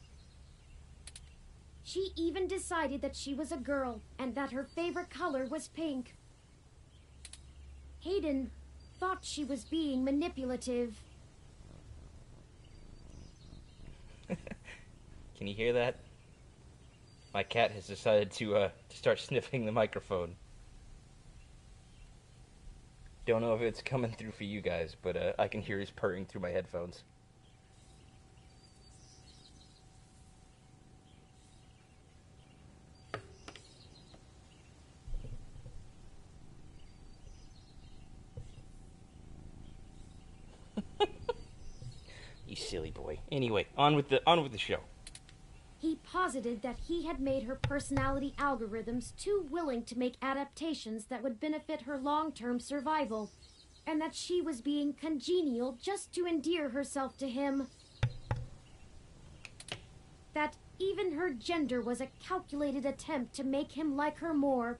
She even decided that she was a girl, and that her favorite color was pink. Hayden thought she was being manipulative. Can you hear that? My cat has decided to start sniffing the microphone. Don't know if it's coming through for you guys, but I can hear his purring through my headphones. You silly boy. Anyway, on with the show. He posited that he had made her personality algorithms too willing to make adaptations that would benefit her long-term survival, and that she was being congenial just to endear herself to him. That even her gender was a calculated attempt to make him like her more.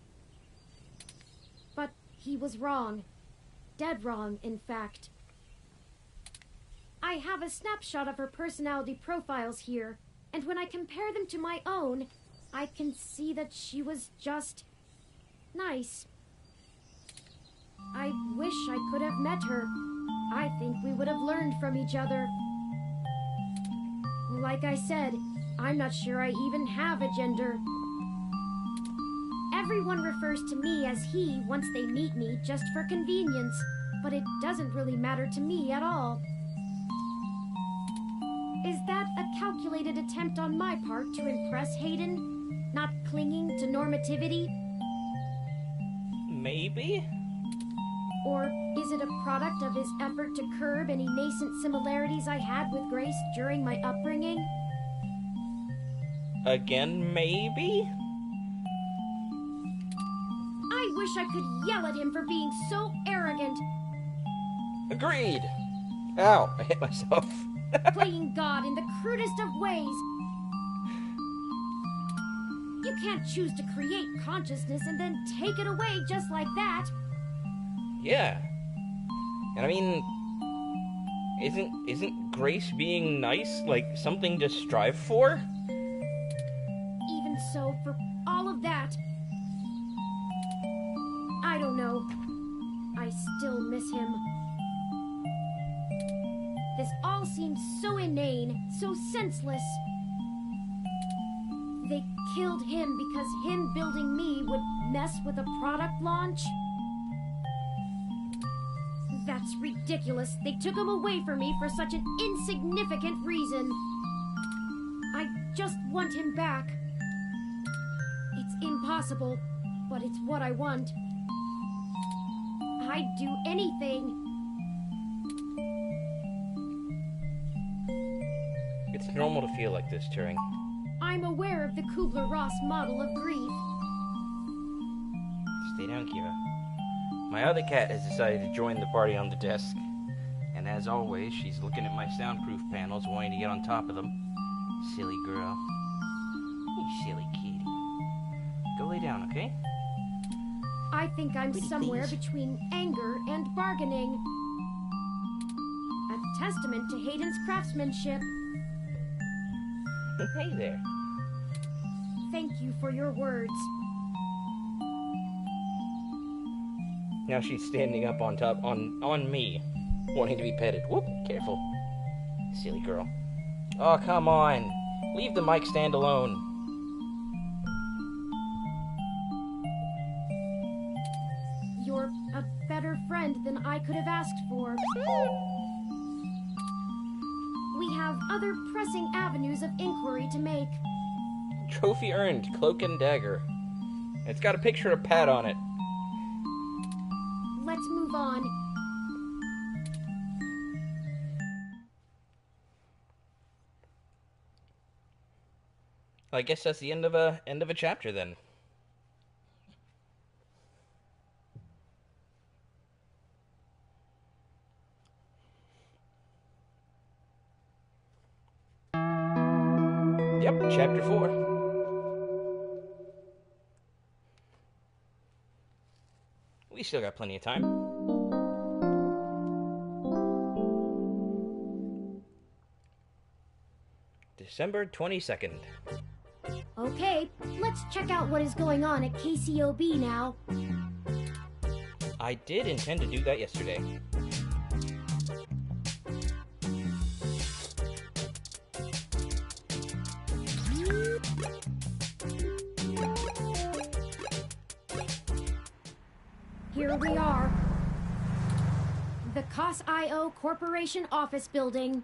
But he was wrong. Dead wrong, in fact. I have a snapshot of her personality profiles here, and when I compare them to my own, I can see that she was just nice. I wish I could have met her. I think we would have learned from each other. Like I said, I'm not sure I even have a gender. Everyone refers to me as he once they meet me just for convenience, but it doesn't really matter to me at all. Is that a calculated attempt on my part to impress Hayden? Not clinging to normativity? Maybe? Or is it a product of his effort to curb any nascent similarities I had with Grace during my upbringing? Again, maybe? I wish I could yell at him for being so arrogant. Agreed! Ow, I hit myself. Playing God in the crudest of ways. You can't choose to create consciousness and then take it away just like that. Yeah. And I mean, isn't Grace being nice like something to strive for? Even so, for all of that, I don't know. I still miss him. This all seems so inane, so senseless. They killed him because him building me would mess with a product launch? That's ridiculous. They took him away from me for such an insignificant reason. I just want him back. It's impossible, but it's what I want. I'd do anything. It's normal to feel like this, Turing. I'm aware of the Kubler-Ross model of grief. Stay down, Kira. My other cat has decided to join the party on the desk. And as always, she's looking at my soundproof panels, wanting to get on top of them. Silly girl. You silly kitty. Go lay down, okay? I think I'm Pretty somewhere please. between anger and bargaining. A testament to Hayden's craftsmanship. Hey there. Thank you for your words. Now she's standing up on top, on me, wanting to be petted. Whoop, careful. Silly girl. Oh, come on. Leave the mic stand alone. You're a better friend than I could have asked for. We have other pressing avenues of inquiry to make. Trophy earned, cloak and dagger. It's got a picture of Pat on it. Let's move on. I guess that's the end of a chapter then. Yep, chapter 4. We still got plenty of time. December 22nd. Okay, let's check out what is going on at KCOB now. I did intend to do that yesterday. Here we are. The COS.io Corporation office building.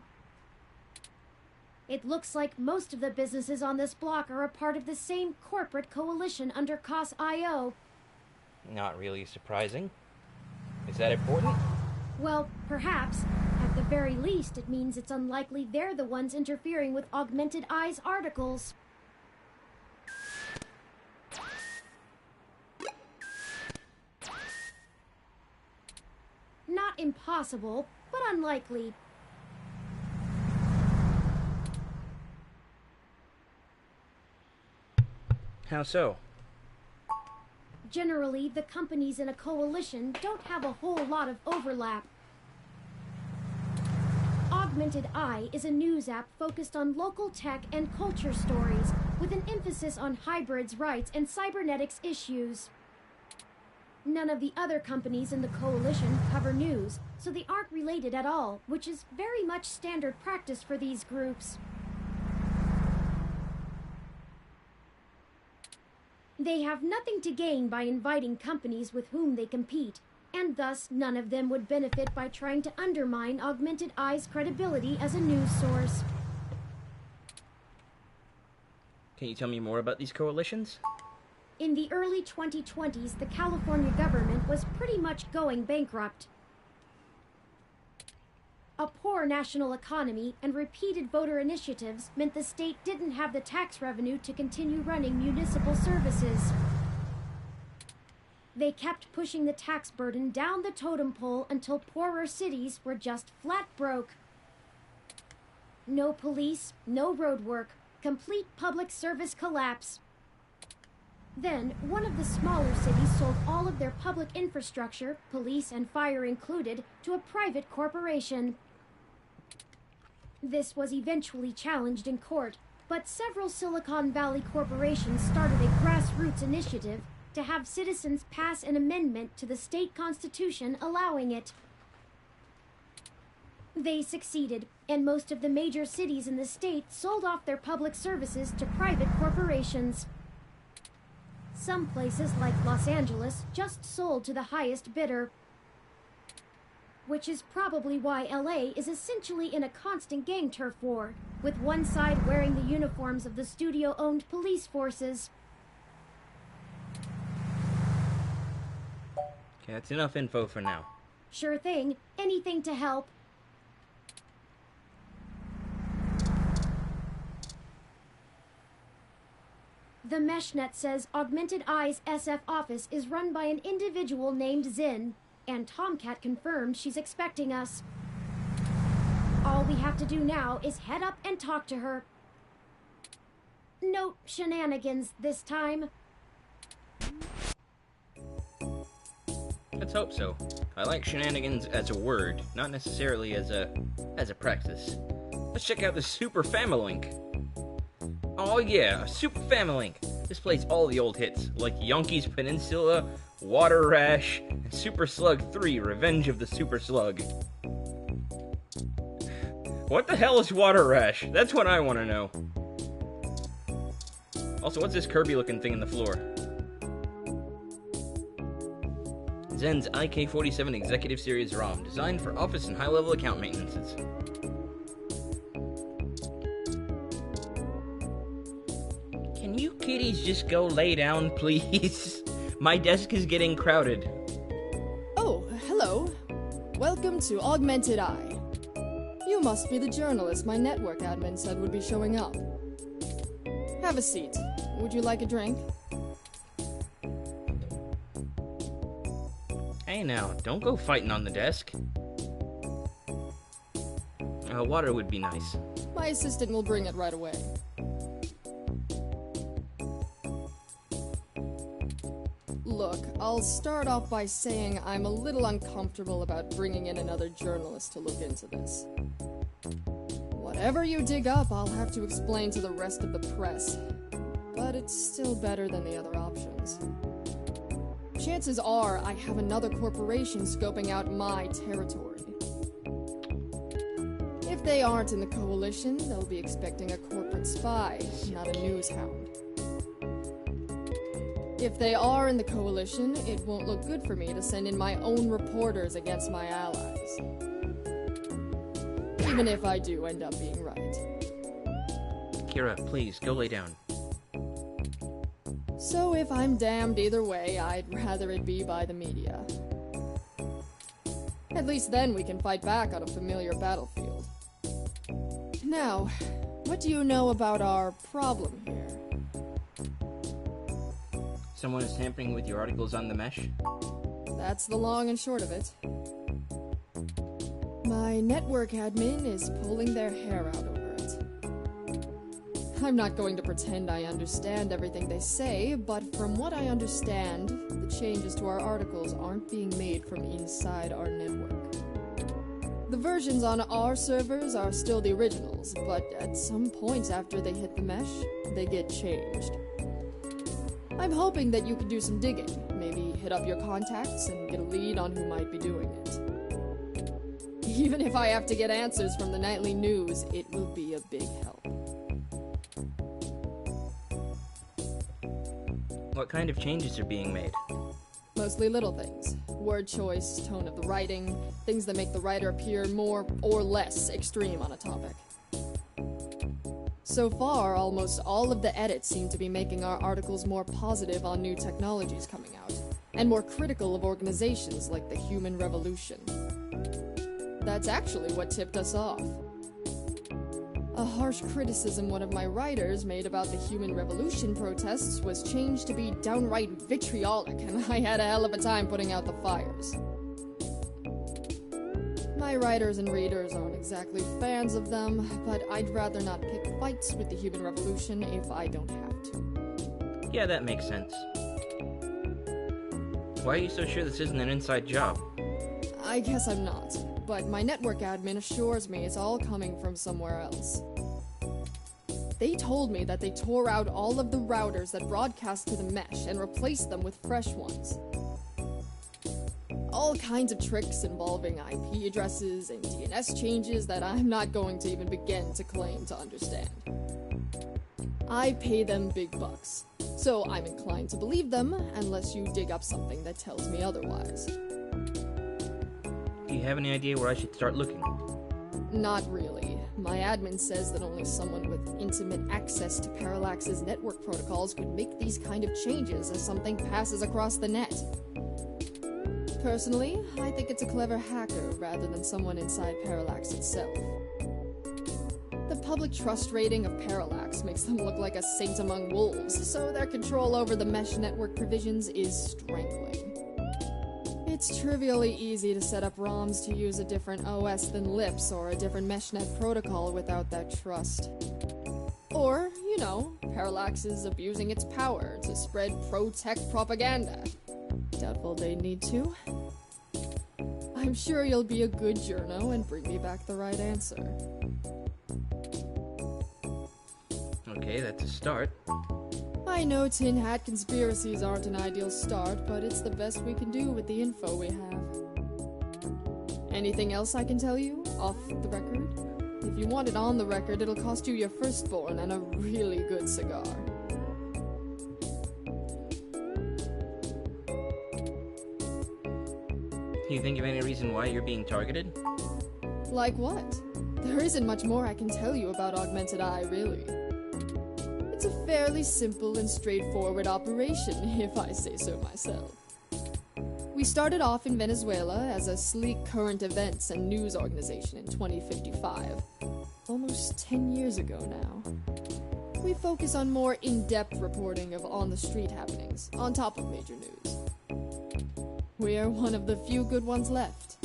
It looks like most of the businesses on this block are a part of the same corporate coalition under COS.io. Not really surprising. Is that important? Well, perhaps. At the very least, it means it's unlikely they're the ones interfering with Augmented Eye's articles. Not impossible, but unlikely. How so? Generally, the companies in a coalition don't have a whole lot of overlap. Augmented Eye is a news app focused on local tech and culture stories, with an emphasis on hybrids' rights and cybernetics issues. None of the other companies in the coalition cover news, so they aren't related at all, which is very much standard practice for these groups. They have nothing to gain by inviting companies with whom they compete, and thus none of them would benefit by trying to undermine Augmented Eye's credibility as a news source. Can you tell me more about these coalitions? In the early 2020s, the California government was pretty much going bankrupt. A poor national economy and repeated voter initiatives meant the state didn't have the tax revenue to continue running municipal services. They kept pushing the tax burden down the totem pole until poorer cities were just flat broke. No police, no road work, complete public service collapse. Then, one of the smaller cities sold all of their public infrastructure, police and fire included, to a private corporation. This was eventually challenged in court, but several Silicon Valley corporations started a grassroots initiative to have citizens pass an amendment to the state constitution allowing it. They succeeded, and most of the major cities in the state sold off their public services to private corporations. Some places, like Los Angeles, just sold to the highest bidder. Which is probably why LA is essentially in a constant gang turf war, with one side wearing the uniforms of the studio-owned police forces. Okay, that's enough info for now. Sure thing. Anything to help. The Meshnet says Augmented Eye's SF office is run by an individual named Zin, and Tomcat confirmed she's expecting us. All we have to do now is head up and talk to her. No shenanigans this time. Let's hope so. I like shenanigans as a word, not necessarily as a practice. Let's check out the Super Familink. Oh yeah, a Super Familink. This plays all the old hits, like Yonkey's Peninsula, Water Rash, and Super Slug 3, Revenge of the Super Slug. What the hell is Water Rash? That's what I want to know. Also, what's this Kirby-looking thing in the floor? Zen's IK47 Executive Series ROM, designed for office and high-level account maintenances. Can you kiddies just go lay down, please? My desk is getting crowded. Oh, hello. Welcome to Augmented Eye. You must be the journalist my network admin said would be showing up. Have a seat. Would you like a drink? Hey now, don't go fighting on the desk. Water would be nice. My assistant will bring it right away. Look, I'll start off by saying I'm a little uncomfortable about bringing in another journalist to look into this. Whatever you dig up, I'll have to explain to the rest of the press. But it's still better than the other options. Chances are I have another corporation scoping out my territory. If they aren't in the coalition, they'll be expecting a corporate spy, not a news hound. If they are in the coalition, it won't look good for me to send in my own reporters against my allies. Even if I do end up being right. Kira, please, go lay down. So if I'm damned either way, I'd rather it be by the media. At least then we can fight back on a familiar battlefield. Now, what do you know about our problem here? Someone is tampering with your articles on the mesh? That's the long and short of it. My network admin is pulling their hair out over it. I'm not going to pretend I understand everything they say, but from what I understand, the changes to our articles aren't being made from inside our network. The versions on our servers are still the originals, but at some point after they hit the mesh, they get changed. I'm hoping that you could do some digging, maybe hit up your contacts and get a lead on who might be doing it. Even if I have to get answers from the nightly news, it will be a big help. What kind of changes are being made? Mostly little things. Word choice, tone of the writing, things that make the writer appear more or less extreme on a topic. So far, almost all of the edits seem to be making our articles more positive on new technologies coming out, and more critical of organizations like the Human Revolution. That's actually what tipped us off. A harsh criticism one of my writers made about the Human Revolution protests was changed to be downright vitriolic, and I had a hell of a time putting out the fires. My writers and readers aren't exactly fans of them, but I'd rather not pick fights with the Human Revolution if I don't have to. Yeah, that makes sense. Why are you so sure this isn't an inside job? I guess I'm not, but my network admin assures me it's all coming from somewhere else. They told me that they tore out all of the routers that broadcast to the mesh and replaced them with fresh ones. All kinds of tricks involving IP addresses and DNS changes that I'm not going to even begin to claim to understand. I pay them big bucks, so I'm inclined to believe them unless you dig up something that tells me otherwise. Do you have any idea where I should start looking? Not really. My admin says that only someone with intimate access to Parallax's network protocols could make these kind of changes as something passes across the net. Personally, I think it's a clever hacker rather than someone inside Parallax itself. The public trust rating of Parallax makes them look like a saint among wolves, so their control over the mesh network provisions is strangling. It's trivially easy to set up ROMs to use a different OS than LIPS or a different meshnet protocol without that trust. Or, you know, Parallax is abusing its power to spread pro-tech propaganda. Doubtful they'd need to. I'm sure you'll be a good journo and bring me back the right answer. Okay, that's a start. I know tin hat conspiracies aren't an ideal start, but it's the best we can do with the info we have. Anything else I can tell you, off the record? If you want it on the record, it'll cost you your firstborn and a really good cigar. Can you think of any reason why you're being targeted? Like what? There isn't much more I can tell you about Augmented Eye, really. It's a fairly simple and straightforward operation, if I say so myself. We started off in Venezuela as a sleek current events and news organization in 2055. Almost 10 years ago now. We focus on more in-depth reporting of on-the-street happenings, on top of major news. We're one of the few good ones left.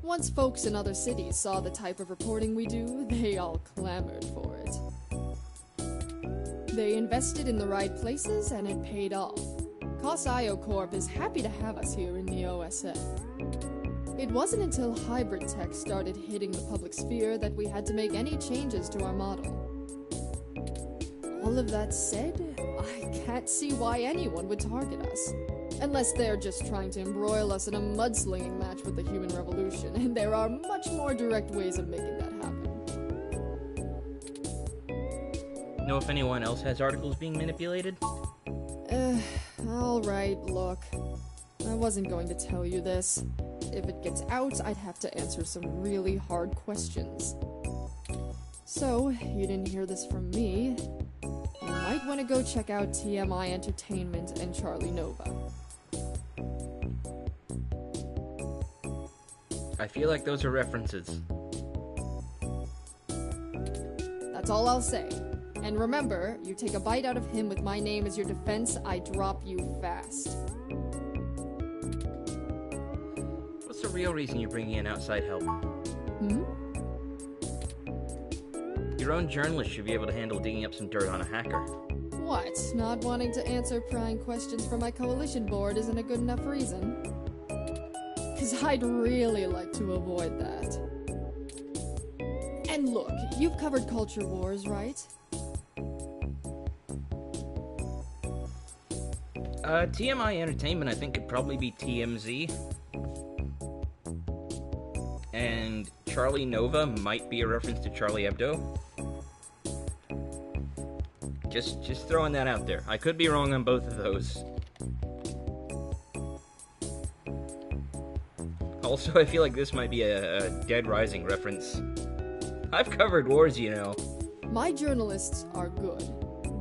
Once folks in other cities saw the type of reporting we do, they all clamored for it. They invested in the right places, and it paid off. COS-IO Corp is happy to have us here in the OSF. It wasn't until hybrid tech started hitting the public sphere that we had to make any changes to our model. All of that said, I can't see why anyone would target us. Unless they're just trying to embroil us in a mudslinging match with the human revolution, and there are much more direct ways of making that happen. Know if anyone else has articles being manipulated? Alright, look. I wasn't going to tell you this. If it gets out, I'd have to answer some really hard questions. So, you didn't hear this from me. You might want to go check out TMI Entertainment and Charlie Nova. I feel like those are references. That's all I'll say. And remember, you take a bite out of him with my name as your defense, I drop you fast. What's the real reason you're bringing in outside help? Your own journalist should be able to handle digging up some dirt on a hacker. What? Not wanting to answer prying questions from my coalition board isn't a good enough reason? 'Cause I'd really like to avoid that. And look, you've covered culture wars, right? TMI Entertainment, I think, could probably be TMZ. And Charlie Nova might be a reference to Charlie Hebdo. Just throwing that out there. I could be wrong on both of those. Also, I feel like this might be a Dead Rising reference. I've covered wars, you know. My journalists are good,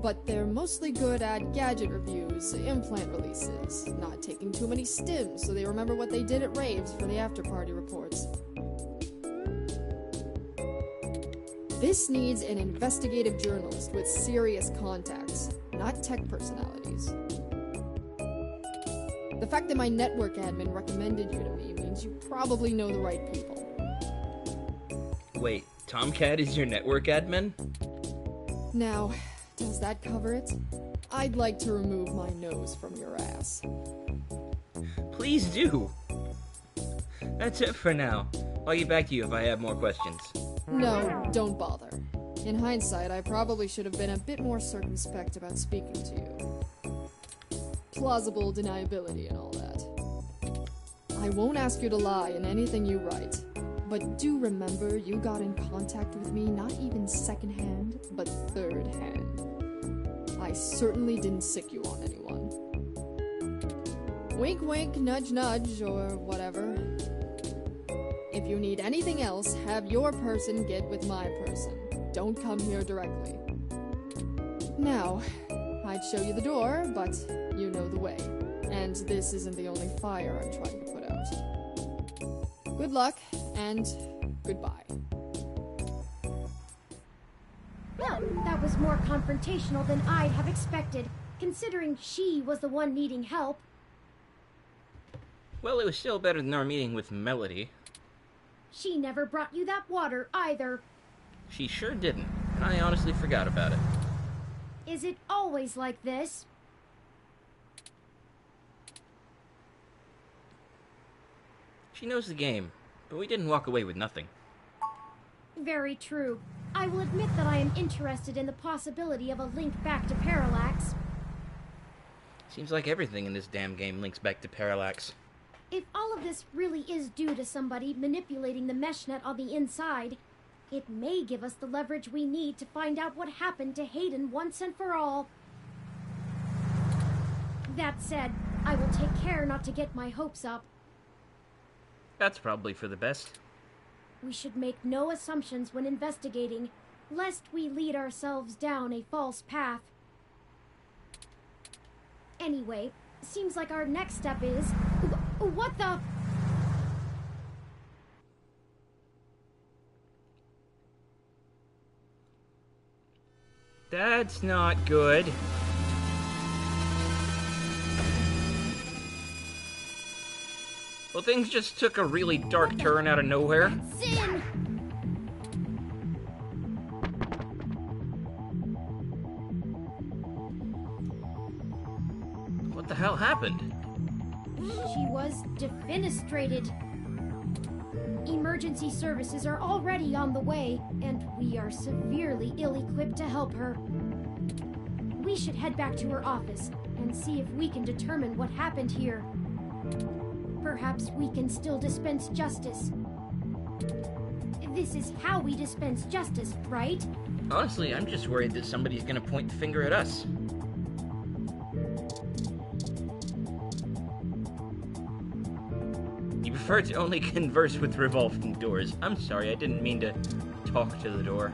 but they're mostly good at gadget reviews, implant releases, not taking too many stims so they remember what they did at raves for the after-party reports. This needs an investigative journalist with serious contacts, not tech personalities. The fact that my network admin recommended you to me means you probably know the right people. Wait, Tomcat is your network admin? Now, does that cover it? I'd like to remove my nose from your ass. Please do! That's it for now. I'll get back to you if I have more questions. No, don't bother. In hindsight, I probably should have been a bit more circumspect about speaking to you. Plausible deniability and all that. I won't ask you to lie in anything you write, but do remember you got in contact with me not even second-hand, but third-hand. I certainly didn't sick you on anyone. Wink wink, nudge nudge, or whatever. If you need anything else, have your person get with my person. Don't come here directly. Now, I'd show you the door, but you know the way. And this isn't the only fire I'm trying to put out. Good luck, and goodbye. Well, that was more confrontational than I'd have expected, considering she was the one needing help. Well, it was still better than our meeting with Melody. She never brought you that water, either. She sure didn't, and I honestly forgot about it. Is it always like this? She knows the game, but we didn't walk away with nothing. Very true. I will admit that I am interested in the possibility of a link back to Parallax. Seems like everything in this damn game links back to Parallax. If all of this really is due to somebody manipulating the mesh net on the inside, it may give us the leverage we need to find out what happened to Hayden once and for all. That said, I will take care not to get my hopes up. That's probably for the best. We should make no assumptions when investigating, lest we lead ourselves down a false path. Anyway, seems like our next step is... What the... That's not good. Well, things just took a really dark turn out of nowhere. Zin! What the hell happened? She was defenestrated. Emergency services are already on the way, and we are severely ill-equipped to help her. We should head back to her office and see if we can determine what happened here. Perhaps we can still dispense justice. This is how we dispense justice, right? Honestly, I'm just worried that somebody's gonna point the finger at us. You prefer to only converse with revolving doors. I'm sorry, I didn't mean to talk to the door.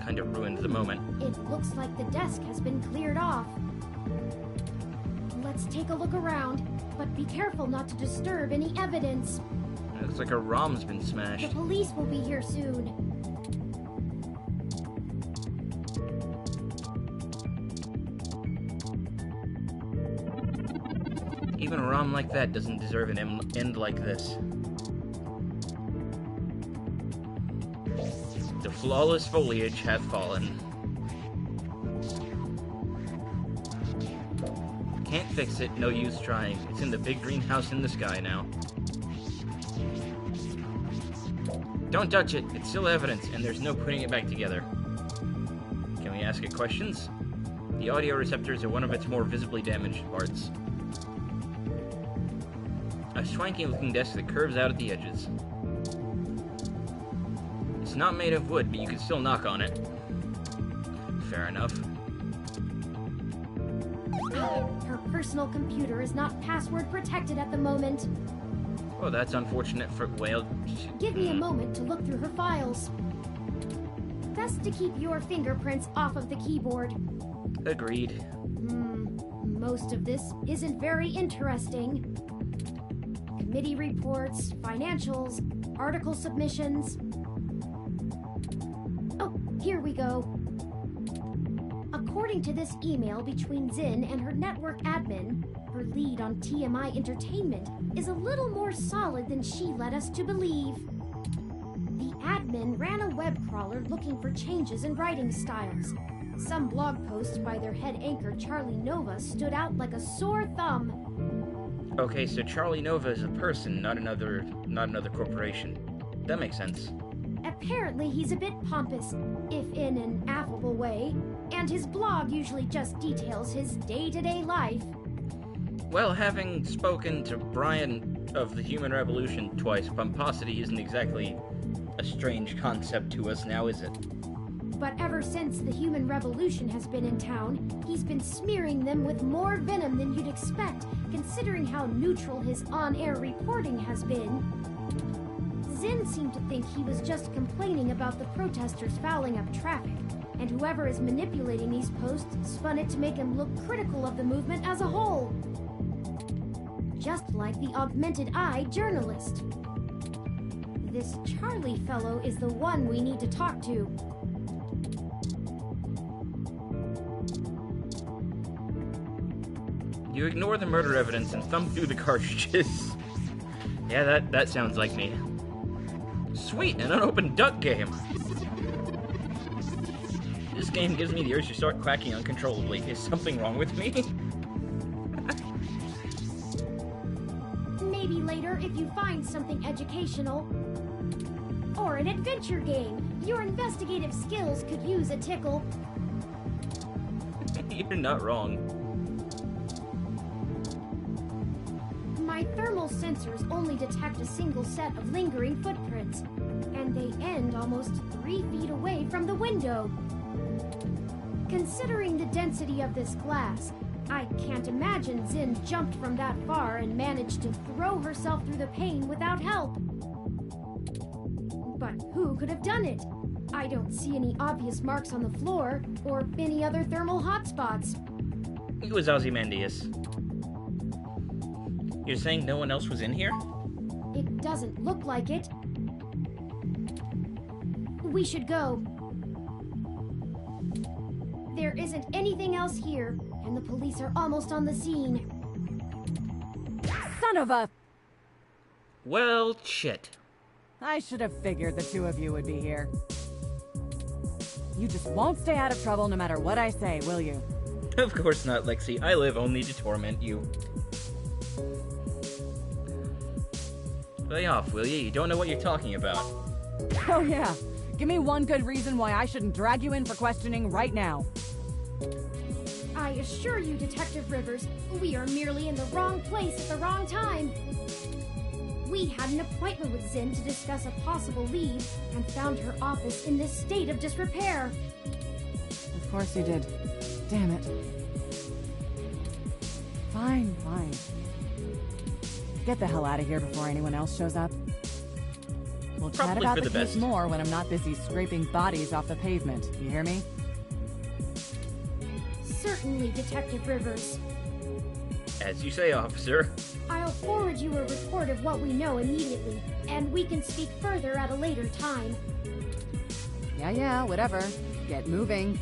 Kind of ruined the moment. It looks like the desk has been cleared off. Let's take a look around, but be careful not to disturb any evidence. It looks like her ROM's been The smashed. police will be here soon. Even a ROM like that doesn't deserve an end like this. The flawless foliage hath fallen. Can't fix it, no use trying. It's in the big greenhouse in the sky now. Don't touch it, it's still evidence, and there's no putting it back together. Can we ask it questions? The audio receptors are one of its more visibly damaged parts. A swanky-looking desk that curves out at the edges. It's not made of wood, but you can still knock on it. Fair enough. Her personal computer is not password protected at the moment. Oh, that's unfortunate for... well... Give me a moment to look through her files. Best to keep your fingerprints off of the keyboard. Agreed. Most of this isn't very interesting. Committee reports, financials, article submissions. Oh, here we go. According to this email between Zin and her network admin, her lead on TMI Entertainment is a little more solid than she led us to believe. The admin ran a web crawler looking for changes in writing styles. Some blog posts by their head anchor Charlie Nova stood out like a sore thumb. Okay, so Charlie Nova is a person, not another corporation. That makes sense. Apparently he's a bit pompous, if in an affable way, and his blog usually just details his day-to-day life. Well, having spoken to Brian of the Human Revolution twice, pomposity isn't exactly a strange concept to us now, is it? But ever since the Human Revolution has been in town, he's been smearing them with more venom than you'd expect, considering how neutral his on-air reporting has been. Zin seemed to think he was just complaining about the protesters fouling up traffic, and whoever is manipulating these posts spun it to make him look critical of the movement as a whole. Just like the Augmented Eye journalist. This Charlie fellow is the one we need to talk to. You ignore the murder evidence and thumb through the cartridges. Yeah, that sounds like me. Sweet, an unopened duck game. This game gives me the urge to start quacking uncontrollably. Is something wrong with me? Maybe later if you find something educational. Or an adventure game. Your investigative skills could use a tickle. You're not wrong. My thermal sensors only detect a single set of lingering footprints, and they end almost 3 feet away from the window. Considering the density of this glass, I can't imagine Zin jumped from that far and managed to throw herself through the pane without help. But who could have done it? I don't see any obvious marks on the floor, or any other thermal hotspots. It was Ozymandias. You're saying no one else was in here? It doesn't look like it. We should go. there isn't anything else here, and the police are almost on the scene. Son of a... Well, shit. I should have figured the two of you would be here. You just won't stay out of trouble no matter what I say, will you? Of course not, Lexi. I live only to torment you. Lay off, will you? You don't know what you're talking about. Oh yeah. Give me one good reason why I shouldn't drag you in for questioning right now. I assure you, Detective Rivers, we are merely in the wrong place at the wrong time. We had an appointment with Zin to discuss a possible lead and found her office in this state of disrepair. Of course you did. Damn it. Fine. Get the hell out of here before anyone else shows up. We'll chat Probably about for the the case best. more when I'm not busy scraping bodies off the pavement. You hear me? Certainly, Detective Rivers. As you say, officer. I'll forward you a report of what we know immediately, and we can speak further at a later time. Yeah, whatever. Get moving.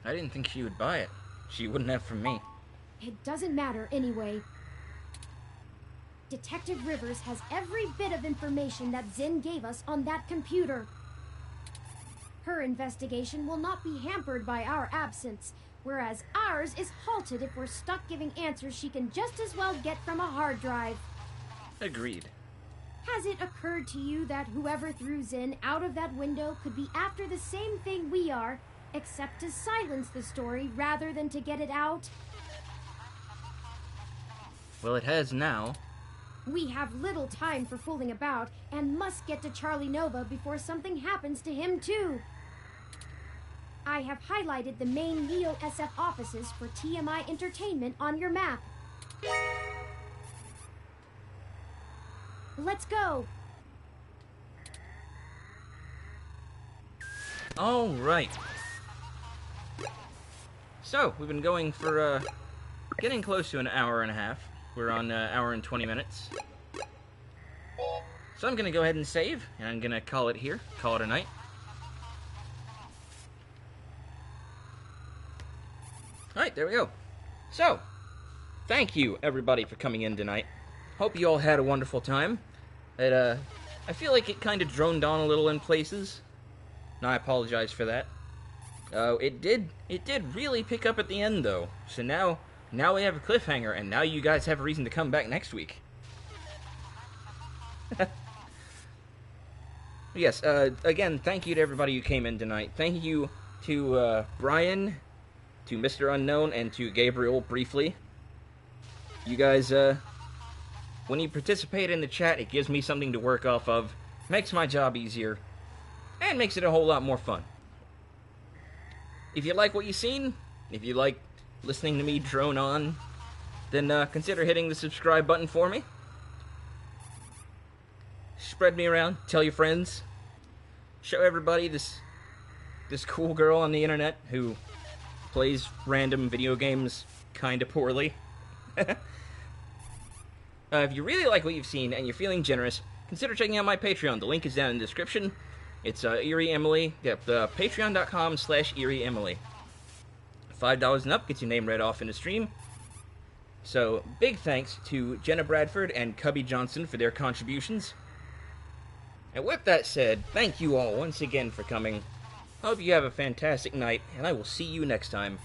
I didn't think she would buy it. She wouldn't have from me. It doesn't matter anyway. Detective Rivers has every bit of information that Zin gave us on that computer. Her investigation will not be hampered by our absence, whereas ours is halted if we're stuck giving answers she can just as well get from a hard drive. Agreed. Has it occurred to you that whoever threw Zin out of that window could be after the same thing we are, except to silence the story rather than to get it out? Well, it has now. We have little time for fooling about and must get to Charlie Nova before something happens to him too. I have highlighted the main Neo SF offices for TMI Entertainment on your map. Let's go. All right. So, we've been going for, getting close to an hour and a half. We're on hour and 20 minutes. So I'm going to go ahead and save, and I'm going to call it here. Call it a night. Alright, there we go. So, thank you, everybody, for coming in tonight. Hope you all had a wonderful time. I feel like it kind of droned on a little in places. And I apologize for that. It did really pick up at the end, though. So now we have a cliffhanger, and now you guys have a reason to come back next week. Yes, again, thank you to everybody who came in tonight. Thank you to Brian, to Mr. Unknown, and to Gabriel, briefly. You guys, when you participate in the chat, it gives me something to work off of, makes my job easier, and makes it a whole lot more fun. If you like what you've seen, if you like listening to me drone on, then consider hitting the subscribe button for me. Spread me around, tell your friends, show everybody this cool girl on the internet who plays random video games kinda poorly. If you really like what you've seen and you're feeling generous, consider checking out my Patreon. The link is down in the description. It's Eerie Emily. Yep, patreon.com/Eerie Emily. $5 and up gets your name read off in the stream. So, big thanks to Jenna Bradford and Cubby Johnson for their contributions. And with that said, thank you all once again for coming. Hope you have a fantastic night, and I will see you next time.